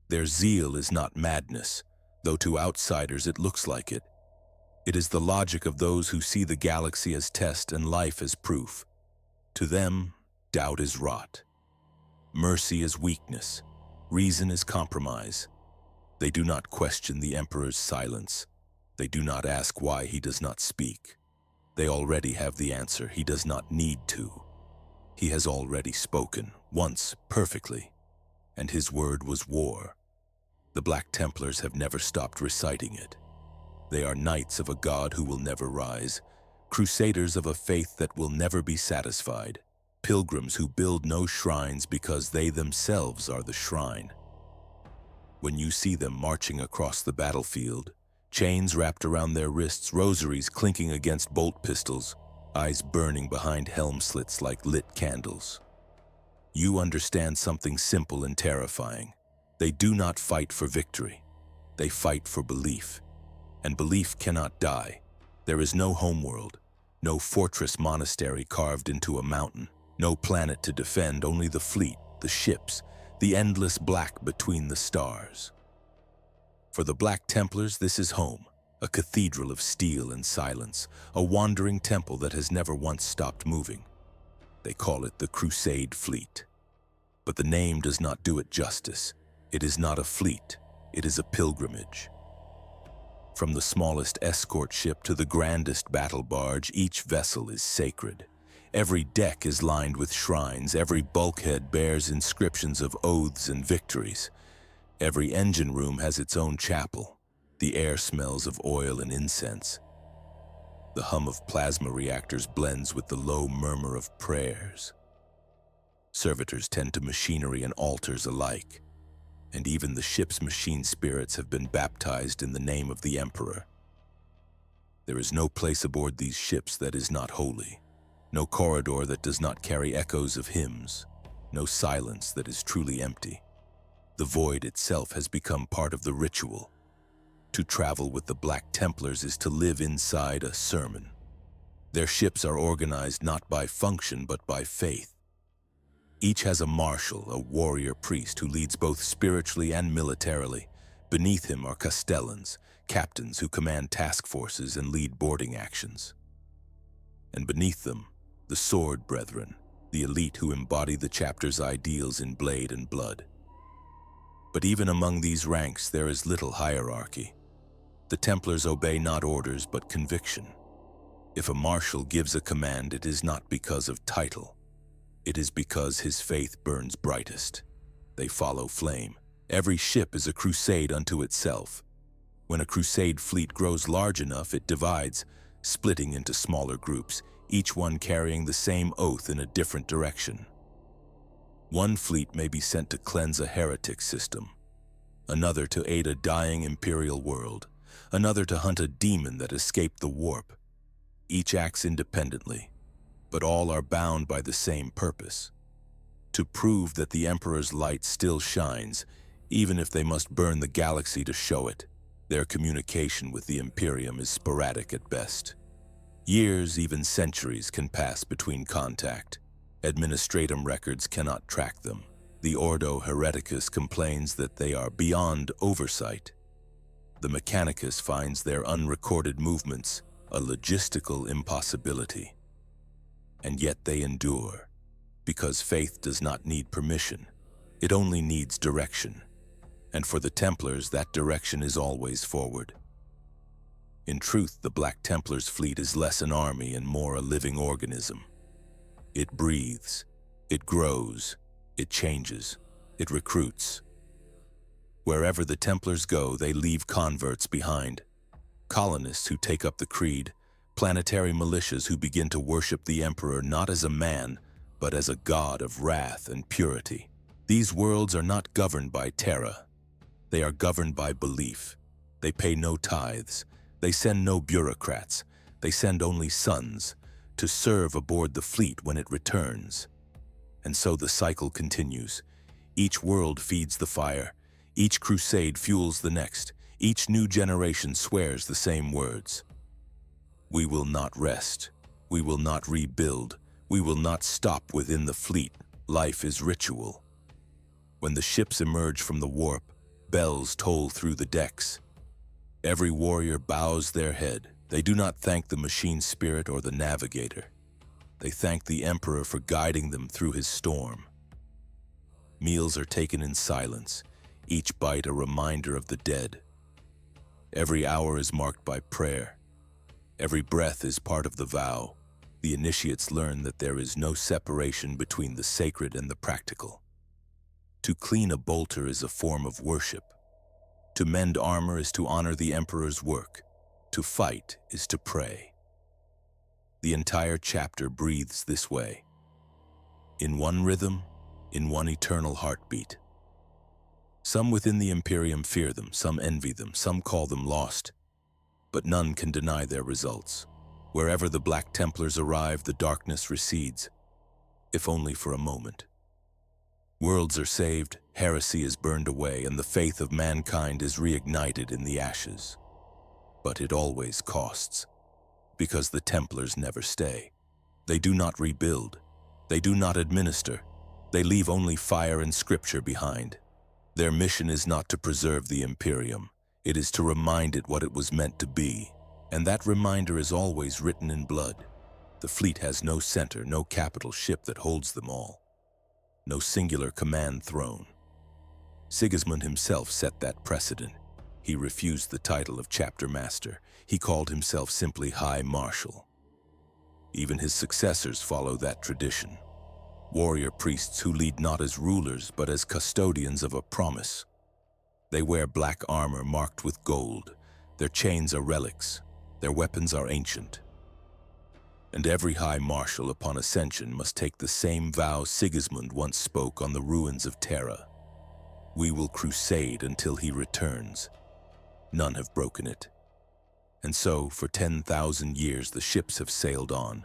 Their zeal is not madness, though to outsiders it looks like it. It is the logic of those who see the galaxy as test and life as proof. To them, doubt is rot. Mercy is weakness. Reason is compromise. They do not question the Emperor's silence. They do not ask why he does not speak. They already have the answer. He does not need to. He has already spoken, once perfectly, and his word was war. The Black Templars have never stopped reciting it. They are knights of a God who will never rise, crusaders of a faith that will never be satisfied, pilgrims who build no shrines because they themselves are the shrine. When you see them marching across the battlefield, chains wrapped around their wrists, rosaries clinking against bolt pistols, eyes burning behind helm slits like lit candles, you understand something simple and terrifying. They do not fight for victory. They fight for belief. And belief cannot die. There is no homeworld, no fortress monastery carved into a mountain, no planet to defend, only the fleet, the ships, the endless black between the stars. For the Black Templars, this is home, a cathedral of steel and silence, a wandering temple that has never once stopped moving. They call it the Crusade Fleet. But the name does not do it justice. It is not a fleet, it is a pilgrimage. From the smallest escort ship to the grandest battle barge, each vessel is sacred. Every deck is lined with shrines, every bulkhead bears inscriptions of oaths and victories. Every engine room has its own chapel. The air smells of oil and incense. The hum of plasma reactors blends with the low murmur of prayers. Servitors tend to machinery and altars alike, and even the ship's machine spirits have been baptized in the name of the Emperor. There is no place aboard these ships that is not holy, no corridor that does not carry echoes of hymns, no silence that is truly empty. The void itself has become part of the ritual. To travel with the Black Templars is to live inside a sermon. Their ships are organized not by function but by faith. Each has a marshal, a warrior priest who leads both spiritually and militarily. Beneath him are castellans, captains who command task forces and lead boarding actions. And beneath them, the sword brethren, the elite who embody the chapter's ideals in blade and blood. But even among these ranks, there is little hierarchy. The Templars obey not orders but conviction. If a marshal gives a command, it is not because of title. It is because his faith burns brightest. They follow flame. Every ship is a crusade unto itself. When a crusade fleet grows large enough, it divides, splitting into smaller groups, each one carrying the same oath in a different direction. One fleet may be sent to cleanse a heretic system, another to aid a dying imperial world, another to hunt a demon that escaped the warp. Each acts independently, but all are bound by the same purpose: to prove that the Emperor's light still shines, even if they must burn the galaxy to show it. Their communication with the Imperium is sporadic at best. Years, even centuries, can pass between contact. Administratum records cannot track them. The Ordo Hereticus complains that they are beyond oversight. The Mechanicus finds their unrecorded movements a logistical impossibility. And yet they endure, because faith does not need permission. It only needs direction. And for the Templars, that direction is always forward. In truth, the Black Templars' fleet is less an army and more a living organism. It breathes, it grows, it changes, it recruits. Wherever the Templars go, they leave converts behind. Colonists who take up the creed, planetary militias who begin to worship the Emperor not as a man, but as a god of wrath and purity. These worlds are not governed by Terra. They are governed by belief. They pay no tithes. They send no bureaucrats. They send only sons to serve aboard the fleet when it returns. And so the cycle continues. Each world feeds the fire. Each crusade fuels the next. Each new generation swears the same words. We will not rest. We will not rebuild. We will not stop within the fleet. Life is ritual. When the ships emerge from the warp, bells toll through the decks. Every warrior bows their head. They do not thank the machine spirit or the navigator. They thank the Emperor for guiding them through his storm. Meals are taken in silence, each bite a reminder of the dead. Every hour is marked by prayer. Every breath is part of the vow. The initiates learn that there is no separation between the sacred and the practical. To clean a bolter is a form of worship. To mend armor is to honor the Emperor's work. To fight is to pray. The entire chapter breathes this way. In one rhythm, in one eternal heartbeat. Some within the Imperium fear them, some envy them, some call them lost. But none can deny their results. Wherever the Black Templars arrive, the darkness recedes, if only for a moment. Worlds are saved, heresy is burned away, and the faith of mankind is reignited in the ashes. But it always costs, because the Templars never stay. They do not rebuild. They do not administer. They leave only fire and scripture behind. Their mission is not to preserve the Imperium. It is to remind it what it was meant to be. And that reminder is always written in blood. The fleet has no center, no capital ship that holds them all. No singular command throne. Sigismund himself set that precedent. He refused the title of chapter master. He called himself simply High Marshal. Even his successors follow that tradition. Warrior priests who lead not as rulers but as custodians of a promise. They wear black armor marked with gold. Their chains are relics. Their weapons are ancient. And every High Marshal upon ascension must take the same vow Sigismund once spoke on the ruins of Terra. We will crusade until he returns. None have broken it. And so, for 10,000 years, the ships have sailed on,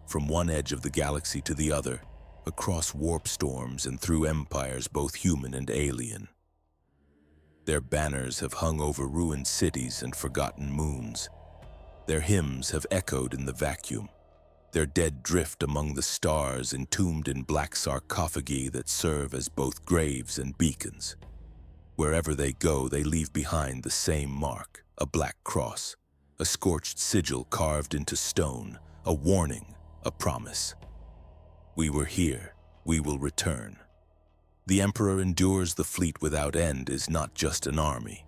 from one edge of the galaxy to the other, across warp storms and through empires both human and alien. Their banners have hung over ruined cities and forgotten moons. Their hymns have echoed in the vacuum. Their dead drift among the stars, entombed in black sarcophagi that serve as both graves and beacons. Wherever they go, they leave behind the same mark, a black cross, a scorched sigil carved into stone, a warning, a promise. We were here, we will return. The Emperor endures the fleet without end is not just an army.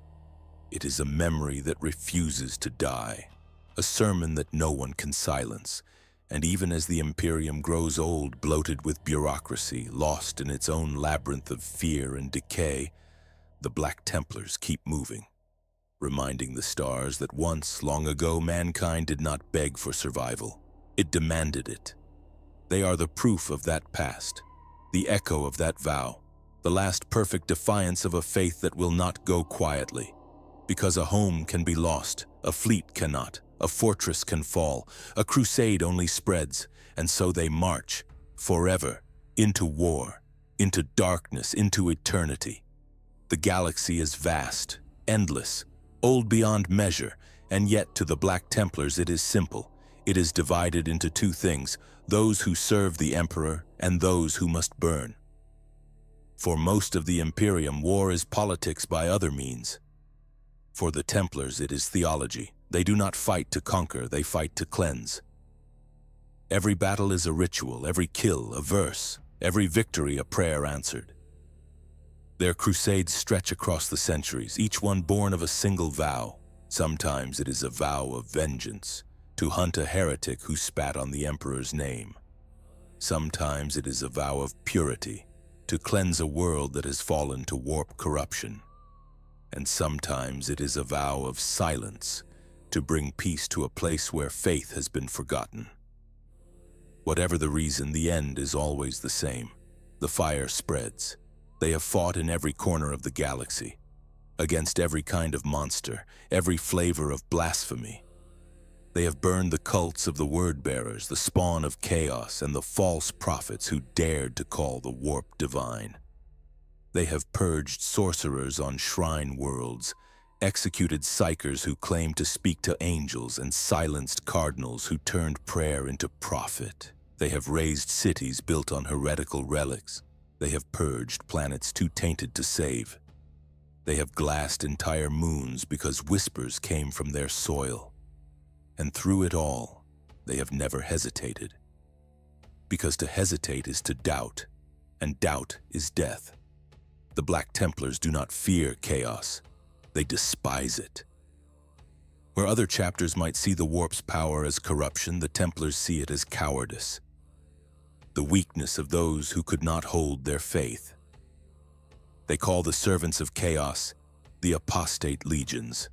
It is a memory that refuses to die, a sermon that no one can silence. And even as the Imperium grows old, bloated with bureaucracy, lost in its own labyrinth of fear and decay, the Black Templars keep moving, reminding the stars that once, long ago, mankind did not beg for survival. It demanded it. They are the proof of that past, the echo of that vow, the last perfect defiance of a faith that will not go quietly. Because a home can be lost, a fleet cannot. A fortress can fall, a crusade only spreads, and so they march, forever, into war, into darkness, into eternity. The galaxy is vast, endless, old beyond measure, and yet to the Black Templars it is simple. It is divided into two things, those who serve the Emperor and those who must burn. For most of the Imperium, war is politics by other means. For the Templars, it is theology. They do not fight to conquer, they fight to cleanse. Every battle is a ritual, every kill a verse, every victory a prayer answered. Their crusades stretch across the centuries, each one born of a single vow. Sometimes it is a vow of vengeance, to hunt a heretic who spat on the Emperor's name. Sometimes it is a vow of purity, to cleanse a world that has fallen to warp corruption. And sometimes it is a vow of silence, to bring peace to a place where faith has been forgotten. Whatever the reason, the end is always the same. The fire spreads. They have fought in every corner of the galaxy, against every kind of monster, every flavor of blasphemy. They have burned the cults of the word-bearers, the spawn of chaos, and the false prophets who dared to call the warp divine. They have purged sorcerers on shrine worlds, executed psychers who claimed to speak to angels, and silenced cardinals who turned prayer into profit. They have razed cities built on heretical relics. They have purged planets too tainted to save. They have glassed entire moons because whispers came from their soil. And through it all, they have never hesitated. Because to hesitate is to doubt, and doubt is death. The Black Templars do not fear chaos. They despise it. Where other chapters might see the warp's power as corruption, the Templars see it as cowardice. The weakness of those who could not hold their faith. They call the servants of chaos the apostate legions.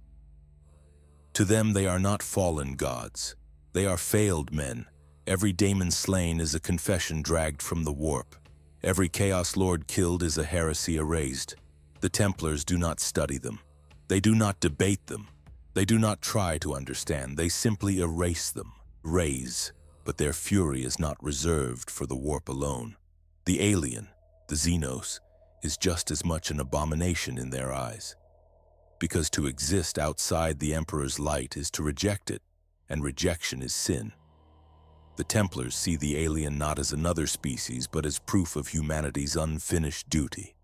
To them, they are not fallen gods. They are failed men. Every daemon slain is a confession dragged from the warp. Every chaos lord killed is a heresy erased. The Templars do not study them. They do not debate them. They do not try to understand. They simply erase them, raise. But their fury is not reserved for the warp alone. The alien, the Xenos, is just as much an abomination in their eyes. Because to exist outside the Emperor's light is to reject it, and rejection is sin. The Templars see the alien not as another species, but as proof of humanity's unfinished duty.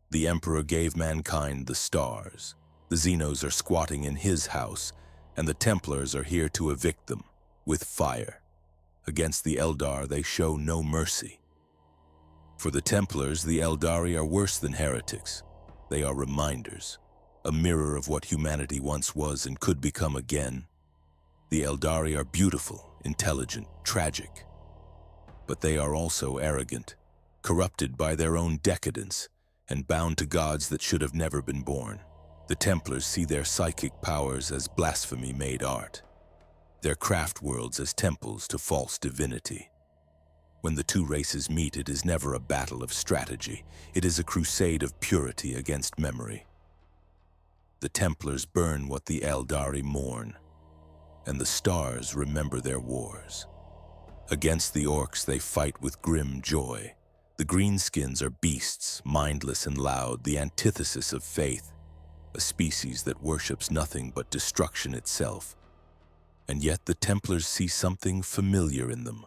The Emperor gave mankind the stars. The Xenos are squatting in his house, and the Templars are here to evict them with fire. Against the Eldar, they show no mercy. For the Templars, the Eldari are worse than heretics. They are reminders, a mirror of what humanity once was and could become again. The Eldari are beautiful, intelligent, tragic. But they are also arrogant, corrupted by their own decadence, and bound to gods that should have never been born. The Templars see their psychic powers as blasphemy made art. Their craft worlds as temples to false divinity. When the two races meet, it is never a battle of strategy. It is a crusade of purity against memory. The Templars burn what the Eldari mourn, and the stars remember their wars. Against the orcs, they fight with grim joy. The greenskins are beasts, mindless and loud, the antithesis of faith, a species that worships nothing but destruction itself. And yet the Templars see something familiar in them,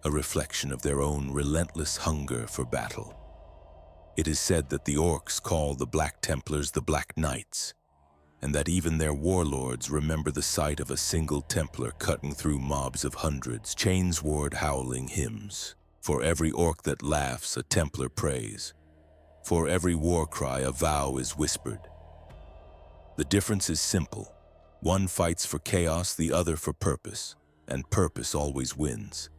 a reflection of their own relentless hunger for battle. It is said that the orcs call the Black Templars the Black Knights, and that even their warlords remember the sight of a single Templar cutting through mobs of hundreds, chainsword howling hymns. For every orc that laughs, a Templar prays. For every war cry, a vow is whispered. The difference is simple. One fights for chaos, the other for purpose, and purpose always wins.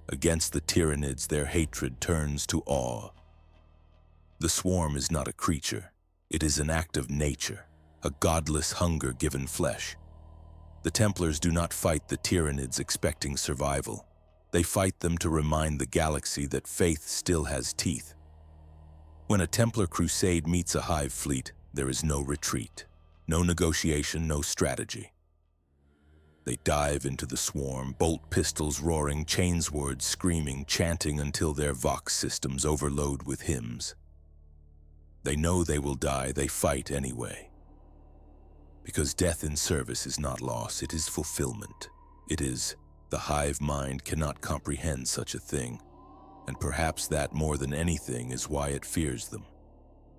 Against the Tyranids, their hatred turns to awe. The swarm is not a creature. It is an act of nature, a godless hunger given flesh. The Templars do not fight the Tyranids expecting survival. They fight them to remind the galaxy that faith still has teeth. When a Templar crusade meets a hive fleet, there is no retreat. No negotiation, no strategy. They dive into the swarm, bolt pistols roaring, chainswords screaming, chanting until their vox systems overload with hymns. They know they will die, they fight anyway. Because death in service is not loss, it is fulfillment. It is, the hive mind cannot comprehend such a thing, and perhaps that more than anything is why it fears them.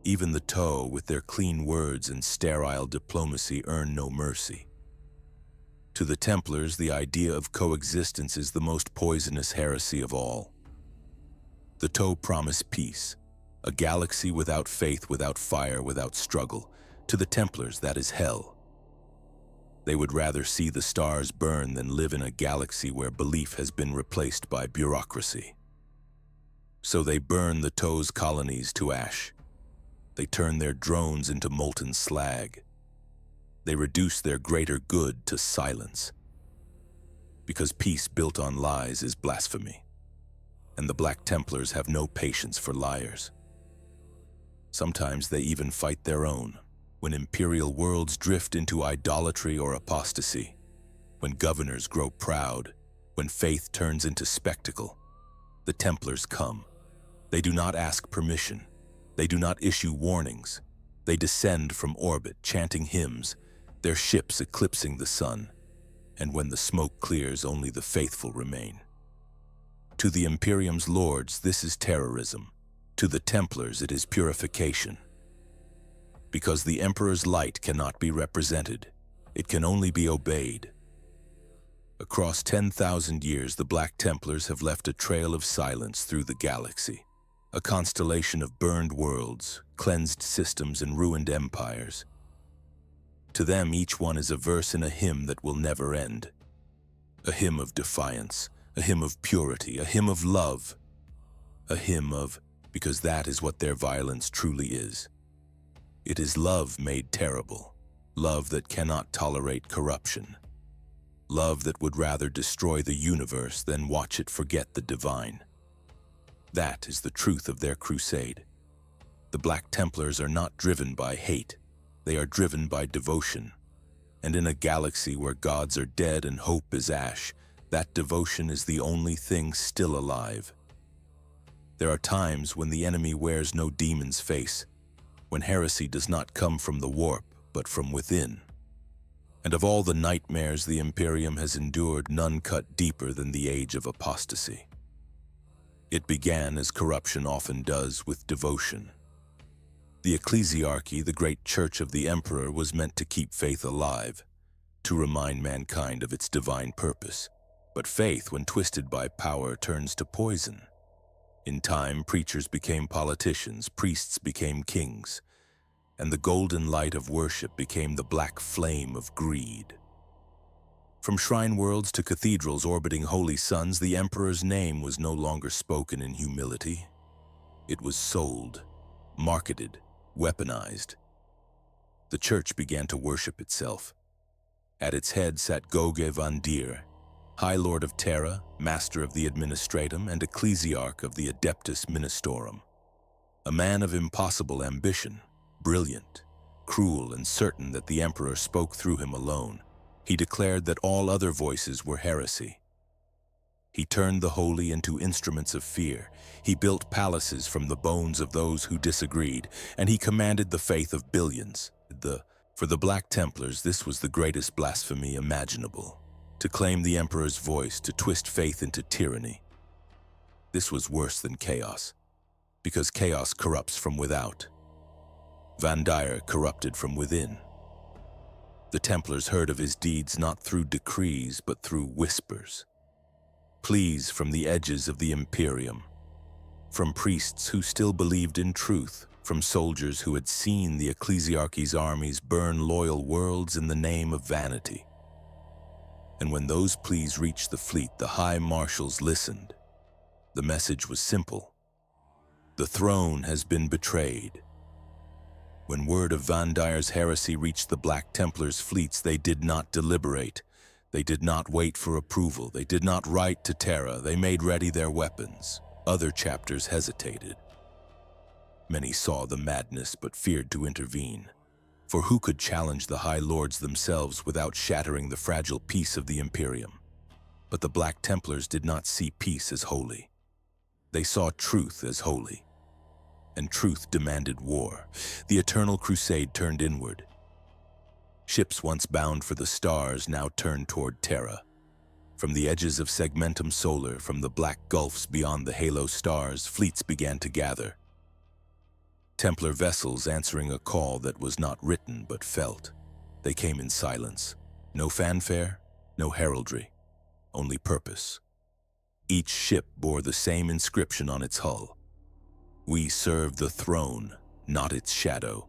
Even the Toe, with their clean words and sterile diplomacy, earn no mercy. To the Templars, the idea of coexistence is the most poisonous heresy of all. The Toe promise peace, a galaxy without faith, without fire, without struggle. To the Templars, that is hell. They would rather see the stars burn than live in a galaxy where belief has been replaced by bureaucracy. So they burn the Toe's colonies to ash. They turn their drones into molten slag. They reduce their greater good to silence. Because peace built on lies is blasphemy, and the Black Templars have no patience for liars. Sometimes they even fight their own. When imperial worlds drift into idolatry or apostasy, when governors grow proud, when faith turns into spectacle, the Templars come. They do not ask permission. They do not issue warnings. They descend from orbit, chanting hymns, their ships eclipsing the sun, and when the smoke clears, only the faithful remain. To the Imperium's lords, this is terrorism. To the Templars, it is purification. Because the Emperor's light cannot be represented, it can only be obeyed. Across 10,000 years, the Black Templars have left a trail of silence through the galaxy, a constellation of burned worlds, cleansed systems, and ruined empires. To them, each one is a verse in a hymn that will never end. A hymn of defiance, a hymn of purity, a hymn of love, a hymn of, because that is what their violence truly is. It is love made terrible, love that cannot tolerate corruption, love that would rather destroy the universe than watch it forget the divine. That is the truth of their crusade. The Black Templars are not driven by hate, they are driven by devotion. And in a galaxy where gods are dead and hope is ash, that devotion is the only thing still alive. There are times when the enemy wears no demon's face, when heresy does not come from the warp, but from within. And of all the nightmares the Imperium has endured, none cut deeper than the Age of Apostasy. It began, as corruption often does, with devotion. The ecclesiarchy, the great church of the Emperor, was meant to keep faith alive, to remind mankind of its divine purpose. But faith, when twisted by power, turns to poison. In time, preachers became politicians, priests became kings, and the golden light of worship became the black flame of greed. From shrine worlds to cathedrals orbiting holy suns, the Emperor's name was no longer spoken in humility. It was sold, marketed, weaponized. The church began to worship itself. At its head sat Goge van Dier, High Lord of Terra, Master of the Administratum, and Ecclesiarch of the Adeptus Ministorum. A man of impossible ambition, brilliant, cruel, and certain that the Emperor spoke through him alone. He declared that all other voices were heresy. He turned the holy into instruments of fear. He built palaces from the bones of those who disagreed, and he commanded the faith of billions. For the Black Templars, this was the greatest blasphemy imaginable. To claim the Emperor's voice, to twist faith into tyranny. This was worse than chaos, because chaos corrupts from without. Van Dier corrupted from within. The Templars heard of his deeds not through decrees, but through whispers. Pleas from the edges of the Imperium, from priests who still believed in truth, from soldiers who had seen the ecclesiarchy's armies burn loyal worlds in the name of vanity. And when those pleas reached the fleet, the High Marshals listened. The message was simple. The throne has been betrayed. When word of Van Dier's heresy reached the Black Templars' fleets, they did not deliberate. They did not wait for approval. They did not write to Terra. They made ready their weapons. Other chapters hesitated. Many saw the madness but feared to intervene. For who could challenge the High Lords themselves without shattering the fragile peace of the Imperium? But the Black Templars did not see peace as holy. They saw truth as holy. And truth demanded war. The Eternal Crusade turned inward. Ships once bound for the stars now turned toward Terra. From the edges of Segmentum Solar, from the black gulfs beyond the halo stars, fleets began to gather. Templar vessels answering a call that was not written but felt. They came in silence. No fanfare, no heraldry, only purpose. Each ship bore the same inscription on its hull. We serve the throne, not its shadow.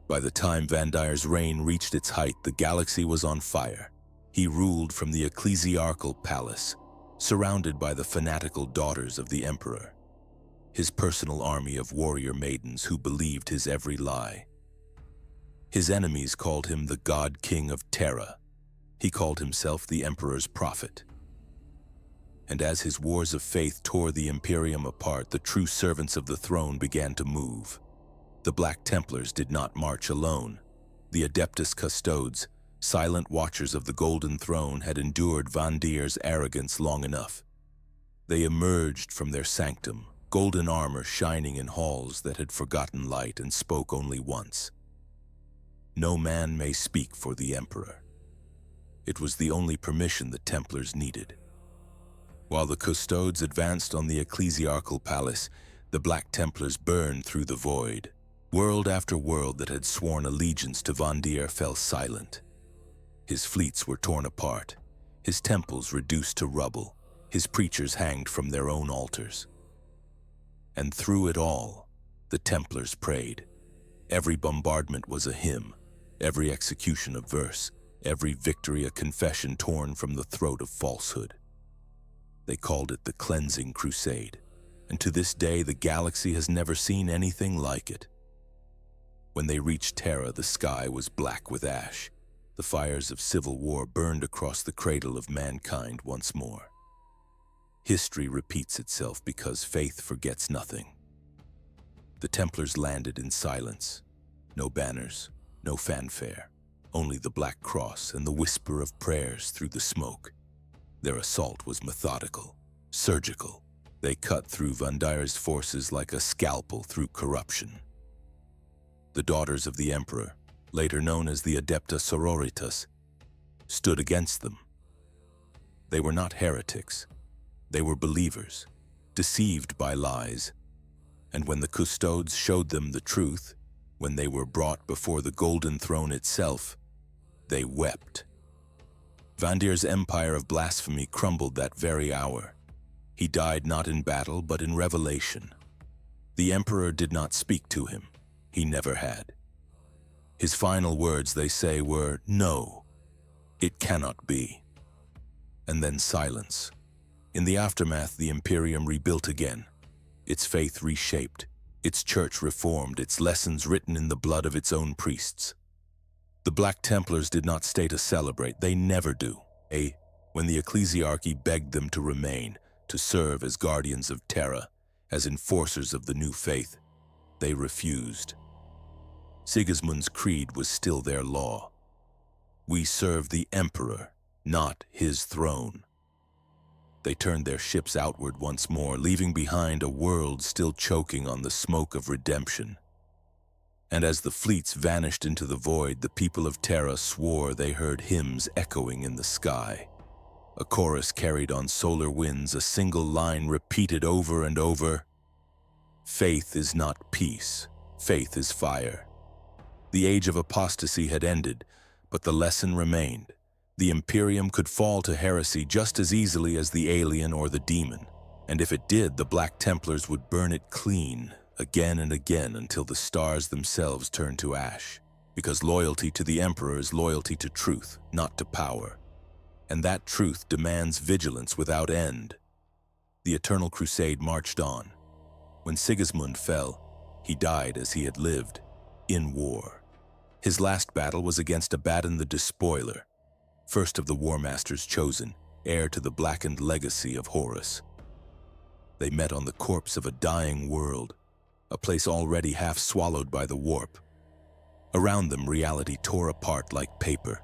By the time Vandire's reign reached its height, the galaxy was on fire. He ruled from the ecclesiarchal palace, surrounded by the fanatical daughters of the emperor, his personal army of warrior maidens who believed his every lie. His enemies called him the God King of Terra. He called himself the emperor's prophet. And as his wars of faith tore the Imperium apart, the true servants of the throne began to move. The Black Templars did not march alone. The Adeptus Custodes, silent watchers of the Golden Throne, had endured Vandire's arrogance long enough. They emerged from their sanctum, golden armor shining in halls that had forgotten light, and spoke only once. No man may speak for the Emperor. It was the only permission the Templars needed. While the Custodes advanced on the ecclesiarchal palace, the Black Templars burned through the void. World after world that had sworn allegiance to Vandire fell silent. His fleets were torn apart, his temples reduced to rubble, his preachers hanged from their own altars. And through it all, the Templars prayed. Every bombardment was a hymn, every execution a verse, every victory a confession torn from the throat of falsehood. They called it the Cleansing Crusade, and to this day the galaxy has never seen anything like it. When they reached Terra, the sky was black with ash. The fires of civil war burned across the cradle of mankind once more. History repeats itself because faith forgets nothing. The Templars landed in silence. No banners, no fanfare, only the black cross and the whisper of prayers through the smoke. Their assault was methodical, surgical. They cut through Vandire's forces like a scalpel through corruption. The daughters of the Emperor, later known as the Adepta Sororitas, stood against them. They were not heretics. They were believers, deceived by lies. And when the Custodes showed them the truth, when they were brought before the Golden Throne itself, they wept. Vandire's empire of blasphemy crumbled that very hour. He died not in battle, but in revelation. The Emperor did not speak to him. He never had. His final words, they say, were, "No, it cannot be." And then silence. In the aftermath, the Imperium rebuilt again, its faith reshaped, its church reformed, its lessons written in the blood of its own priests. The Black Templars did not stay to celebrate. They never do. When the ecclesiarchy begged them to remain, to serve as guardians of Terra, as enforcers of the new faith, they refused. Sigismund's creed was still their law. We serve the Emperor, not his throne. They turned their ships outward once more, leaving behind a world still choking on the smoke of redemption. And as the fleets vanished into the void, the people of Terra swore they heard hymns echoing in the sky. A chorus carried on solar winds, a single line repeated over and over. Faith is not peace, faith is fire. The Age of Apostasy had ended, but the lesson remained. The Imperium could fall to heresy just as easily as the alien or the demon. And if it did, the Black Templars would burn it clean, again and again, until the stars themselves turned to ash. Because loyalty to the Emperor is loyalty to truth, not to power. And that truth demands vigilance without end. The Eternal Crusade marched on. When Sigismund fell, he died as he had lived, in war. His last battle was against Abaddon the Despoiler, first of the War Masters chosen, heir to the blackened legacy of Horus. They met on the corpse of a dying world, a place already half swallowed by the warp. Around them, reality tore apart like paper.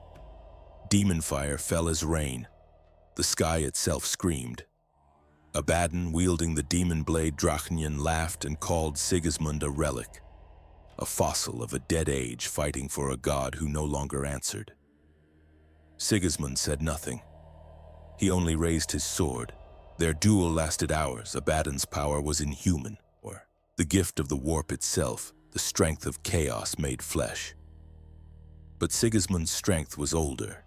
Demon fire fell as rain. The sky itself screamed. Abaddon, wielding the demon blade Drachnian, laughed and called Sigismund a relic, a fossil of a dead age fighting for a god who no longer answered. Sigismund said nothing. He only raised his sword. Their duel lasted hours. Abaddon's power was inhuman, or the gift of the warp itself, the strength of chaos made flesh. But Sigismund's strength was older,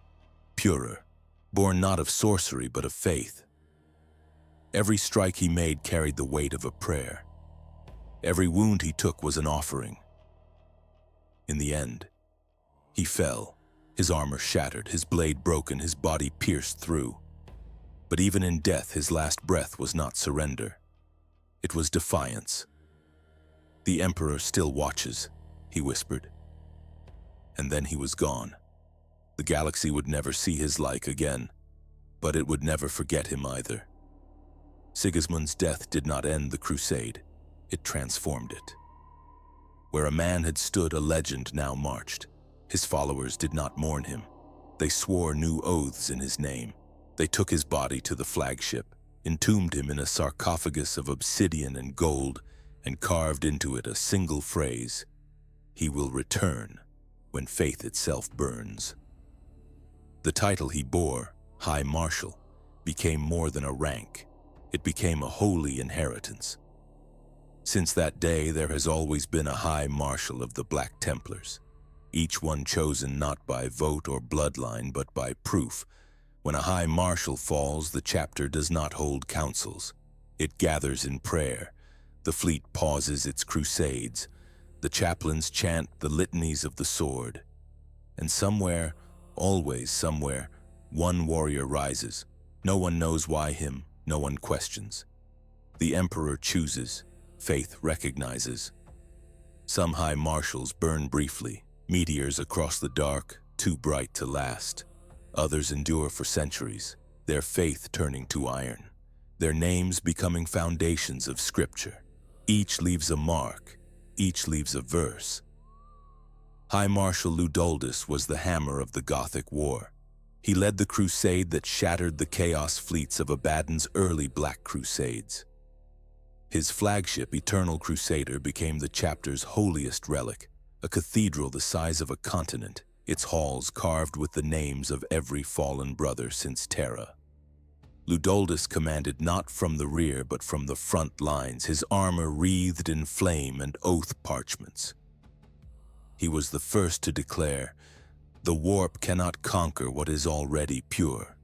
purer, born not of sorcery but of faith. Every strike he made carried the weight of a prayer. Every wound he took was an offering. In the end, he fell, his armor shattered, his blade broken, his body pierced through. But even in death, his last breath was not surrender. It was defiance. "The Emperor still watches," he whispered. And then he was gone. The galaxy would never see his like again, but it would never forget him either. Sigismund's death did not end the crusade, it transformed it. Where a man had stood, a legend now marched. His followers did not mourn him. They swore new oaths in his name. They took his body to the flagship, entombed him in a sarcophagus of obsidian and gold, and carved into it a single phrase: "He will return when faith itself burns." The title he bore, High Marshal, became more than a rank. It became a holy inheritance. Since that day, there has always been a High Marshal of the Black Templars, each one chosen not by vote or bloodline, but by proof. When a High Marshal falls, the chapter does not hold councils. It gathers in prayer. The fleet pauses its crusades. The chaplains chant the litanies of the sword. And somewhere, always somewhere, one warrior rises. No one knows why him, no one questions. The Emperor chooses, faith recognizes. Some High Marshals burn briefly, meteors across the dark, too bright to last. Others endure for centuries, their faith turning to iron, their names becoming foundations of scripture. Each leaves a mark, each leaves a verse. High Marshal Ludoldus was the hammer of the Gothic War. He led the crusade that shattered the chaos fleets of Abaddon's early Black Crusades. His flagship, Eternal Crusader, became the chapter's holiest relic, a cathedral the size of a continent, its halls carved with the names of every fallen brother since Terra. Ludoldus commanded not from the rear but from the front lines, his armor wreathed in flame and oath parchments. He was the first to declare, "The warp cannot conquer what is already pure."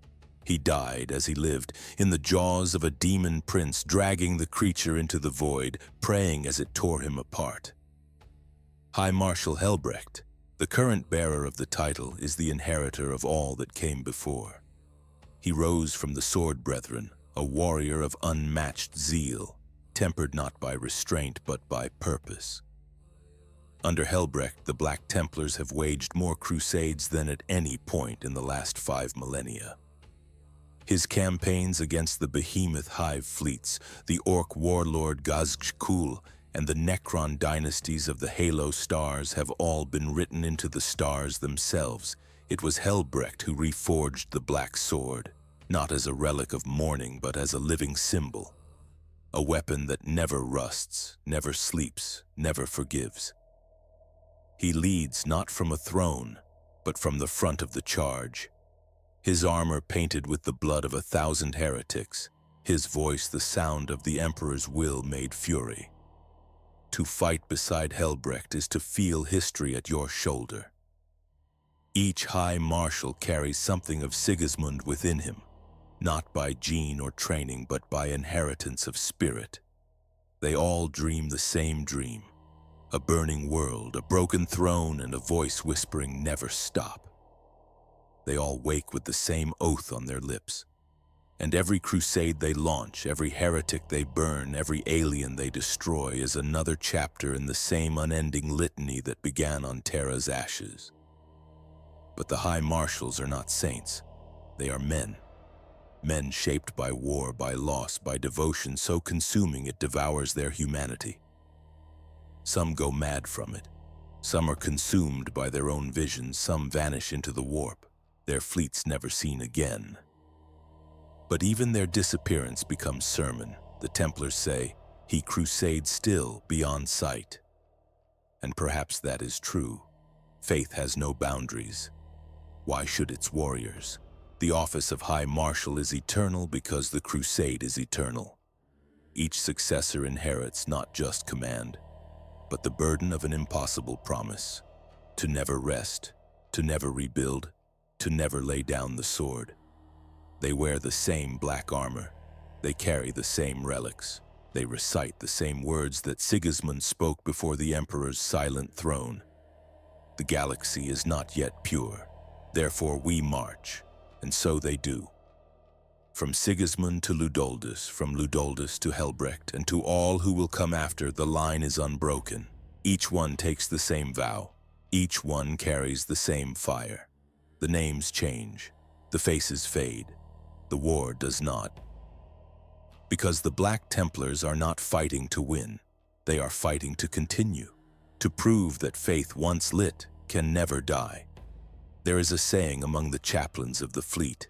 He died as he lived, in the jaws of a demon prince, dragging the creature into the void, praying as it tore him apart. High Marshal Helbrecht, the current bearer of the title, is the inheritor of all that came before. He rose from the sword brethren, a warrior of unmatched zeal, tempered not by restraint but by purpose. Under Helbrecht, the Black Templars have waged more crusades than at any point in the last 5 millennia. His campaigns against the behemoth hive fleets, the Orc warlord Gazgkul, and the Necron dynasties of the Halo stars have all been written into the stars themselves. It was Helbrecht who reforged the Black Sword, not as a relic of mourning but as a living symbol, a weapon that never rusts, never sleeps, never forgives. He leads not from a throne, but from the front of the charge. His armor painted with the blood of 1,000 heretics, his voice the sound of the Emperor's will made fury. To fight beside Helbrecht is to feel history at your shoulder. Each High Marshal carries something of Sigismund within him, not by gene or training, but by inheritance of spirit. They all dream the same dream, a burning world, a broken throne, and a voice whispering, "Never stop." They all wake with the same oath on their lips. And every crusade they launch, every heretic they burn, every alien they destroy is another chapter in the same unending litany that began on Terra's ashes. But the High Marshals are not saints. They are men. Men shaped by war, by loss, by devotion so consuming it devours their humanity. Some go mad from it. Some are consumed by their own visions. Some vanish into the warp, their fleets never seen again. But even their disappearance becomes sermon. The Templars say, "He crusades still beyond sight." And perhaps that is true. Faith has no boundaries. Why should its warriors? The office of High Marshal is eternal because the crusade is eternal. Each successor inherits not just command, but the burden of an impossible promise: to never rest, to never rebuild, to never lay down the sword. They wear the same black armor. They carry the same relics. They recite the same words that Sigismund spoke before the Emperor's silent throne. The galaxy is not yet pure. Therefore we march, and so they do. From Sigismund to Ludoldus, from Ludoldus to Helbrecht, and to all who will come after, the line is unbroken. Each one takes the same vow. Each one carries the same fire. The names change. The faces fade. The war does not. Because the Black Templars are not fighting to win. They are fighting to continue, to prove that faith once lit can never die. There is a saying among the chaplains of the fleet: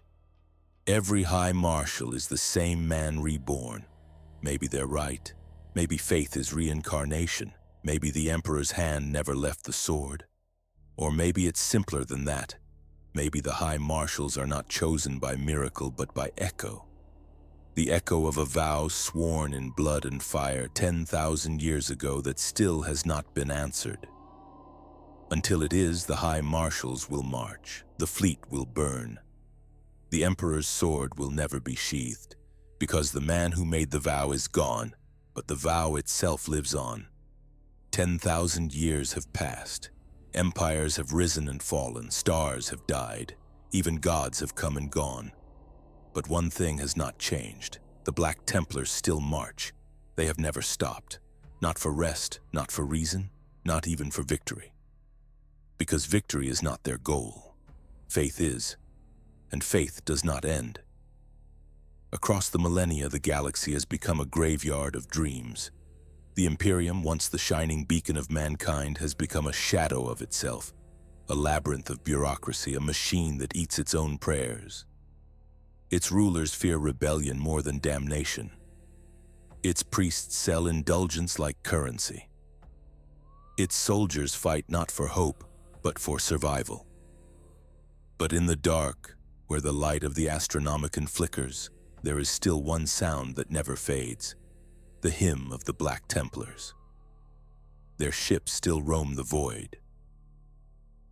every High Marshal is the same man reborn. Maybe they're right. Maybe faith is reincarnation. Maybe the Emperor's hand never left the sword. Or maybe it's simpler than that. Maybe the High Marshals are not chosen by miracle but by echo. The echo of a vow sworn in blood and fire 10,000 years ago that still has not been answered. Until it is, the High Marshals will march. The fleet will burn. The Emperor's sword will never be sheathed, because the man who made the vow is gone, but the vow itself lives on. 10,000 years have passed. Empires have risen and fallen. Stars have died. Even gods have come and gone. But one thing has not changed. The Black Templars still march. They have never stopped. Not for rest, not for reason, not even for victory. Because victory is not their goal. Faith is. And faith does not end. Across the millennia, the galaxy has become a graveyard of dreams. The Imperium, once the shining beacon of mankind, has become a shadow of itself, a labyrinth of bureaucracy, a machine that eats its own prayers. Its rulers fear rebellion more than damnation. Its priests sell indulgence like currency. Its soldiers fight not for hope, but for survival. But in the dark, where the light of the Astronomicon flickers, there is still one sound that never fades: the hymn of the Black Templars. Their ships still roam the void.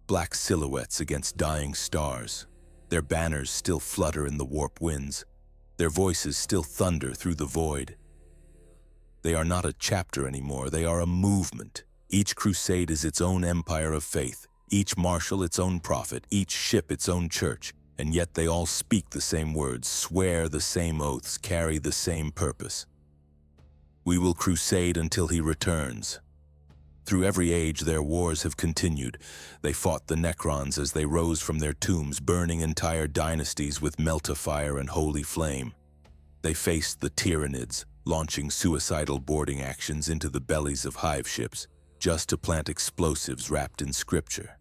Black silhouettes against dying stars. Their banners still flutter in the warp winds. Their voices still thunder through the void. They are not a chapter anymore, they are a movement. Each crusade is its own empire of faith, each marshal its own prophet, each ship its own church, and yet they all speak the same words, swear the same oaths, carry the same purpose. We will crusade until he returns. Through every age, their wars have continued. They fought the Necrons as they rose from their tombs, burning entire dynasties with melt-a-fire and holy flame. They faced the Tyranids, launching suicidal boarding actions into the bellies of hive ships, just to plant explosives wrapped in scripture.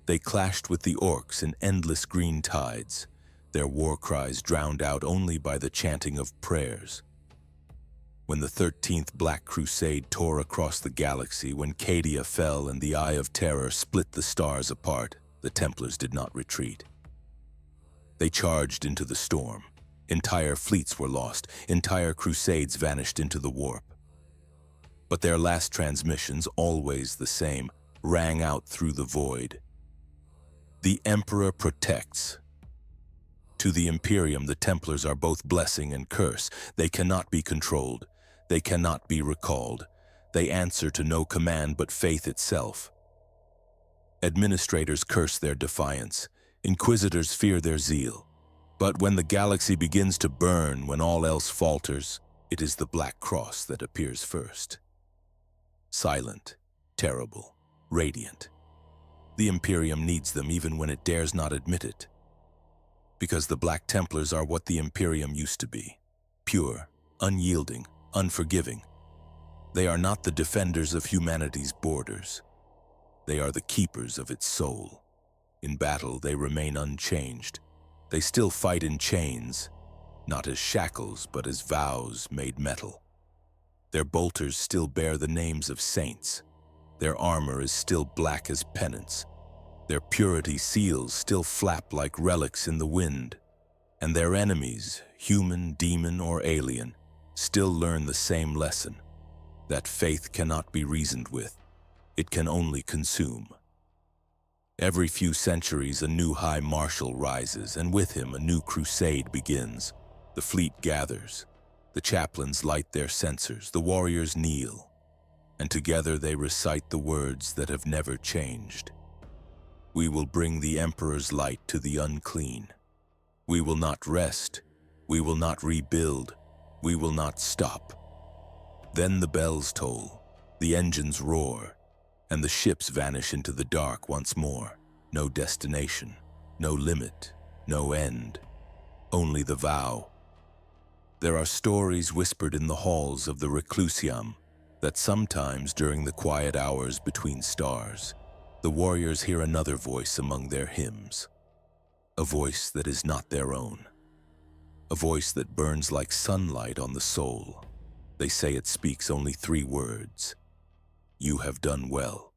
They clashed with the Orcs in endless green tides, their war cries drowned out only by the chanting of prayers. When the 13th Black Crusade tore across the galaxy, when Cadia fell and the Eye of Terror split the stars apart, the Templars did not retreat. They charged into the storm. Entire fleets were lost. Entire crusades vanished into the warp. But their last transmissions, always the same, rang out through the void. The Emperor protects. To the Imperium, the Templars are both blessing and curse. They cannot be controlled. They cannot be recalled. They answer to no command but faith itself. Administrators curse their defiance. Inquisitors fear their zeal. But when the galaxy begins to burn, when all else falters, it is the Black Cross that appears first. Silent, terrible, radiant. The Imperium needs them even when it dares not admit it. Because the Black Templars are what the Imperium used to be: pure, unyielding, unforgiving. They are not the defenders of humanity's borders. They are the keepers of its soul. In battle, they remain unchanged. They still fight in chains, not as shackles, but as vows made metal. Their bolters still bear the names of saints. Their armor is still black as penance. Their purity seals still flap like relics in the wind. And their enemies, human, demon, or alien, still learn the same lesson. that faith cannot be reasoned with. It can only consume. Every few centuries, a new High Marshal rises, and with him a new crusade begins. The fleet gathers. The chaplains light their censers. The warriors kneel. And together they recite the words that have never changed. We will bring the Emperor's light to the unclean. We will not rest. We will not rebuild. We will not stop. Then the bells toll, the engines roar, and the ships vanish into the dark once more. No destination, no limit, no end, only the vow. There are stories whispered in the halls of the Reclusium that sometimes during the quiet hours between stars, the warriors hear another voice among their hymns, a voice that is not their own, a voice that burns like sunlight on the soul. They say it speaks only 3 words: "You have done well."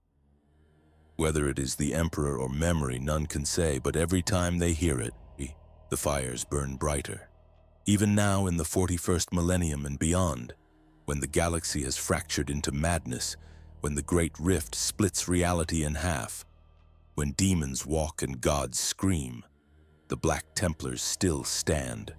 Whether it is the Emperor or memory, none can say, but every time they hear it, the fires burn brighter. Even now in the 41st millennium and beyond, when the galaxy has fractured into madness, when the great rift splits reality in half, when demons walk and gods scream, the Black Templars still stand.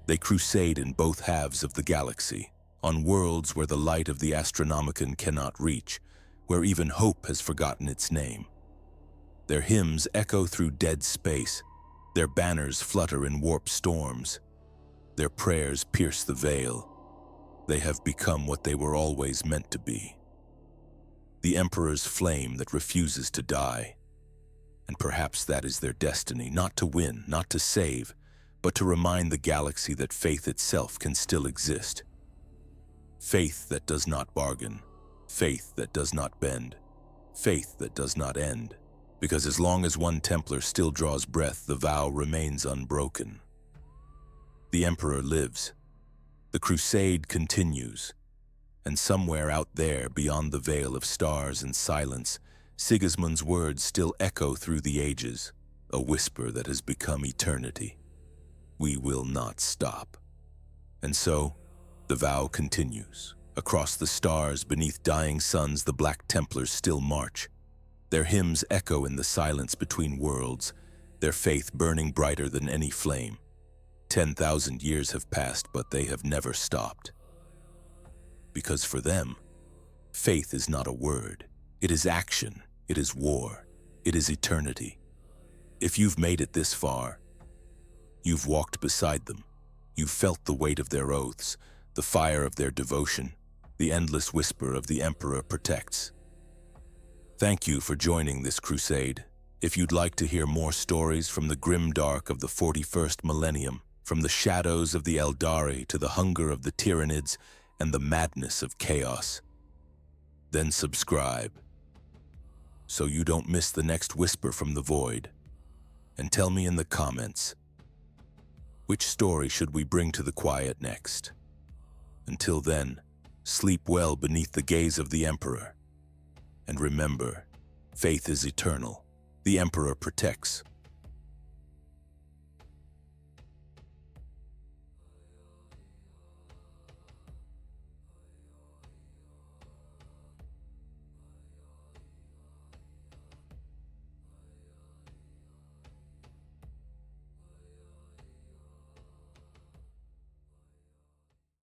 They crusade in both halves of the galaxy, on worlds where the light of the Astronomicon cannot reach, where even hope has forgotten its name. Their hymns echo through dead space, their banners flutter in warp storms, their prayers pierce the veil. They have become what they were always meant to be. The Emperor's flame that refuses to die. And perhaps that is their destiny, not to win, not to save, but to remind the galaxy that faith itself can still exist. Faith that does not bargain, faith that does not bend, faith that does not end. Because as long as one Templar still draws breath, the vow remains unbroken. The Emperor lives. The crusade continues. And somewhere out there, beyond the veil of stars and silence, Sigismund's words still echo through the ages, a whisper that has become eternity. We will not stop. And so, the vow continues. Across the stars, beneath dying suns, the Black Templars still march. Their hymns echo in the silence between worlds, their faith burning brighter than any flame. 10,000 years have passed, but they have never stopped. Because for them, faith is not a word. It is action. It is war. It is eternity. If you've made it this far, you've walked beside them. You've felt the weight of their oaths, the fire of their devotion, the endless whisper of the Emperor protects. Thank you for joining this crusade. If you'd like to hear more stories from the grimdark of the 41st millennium, from the shadows of the Eldari to the hunger of the Tyranids and the madness of chaos, then subscribe so you don't miss the next whisper from the void. And tell me in the comments, which story should we bring to the quiet next? Until then, sleep well beneath the gaze of the Emperor. And remember, faith is eternal. The Emperor protects.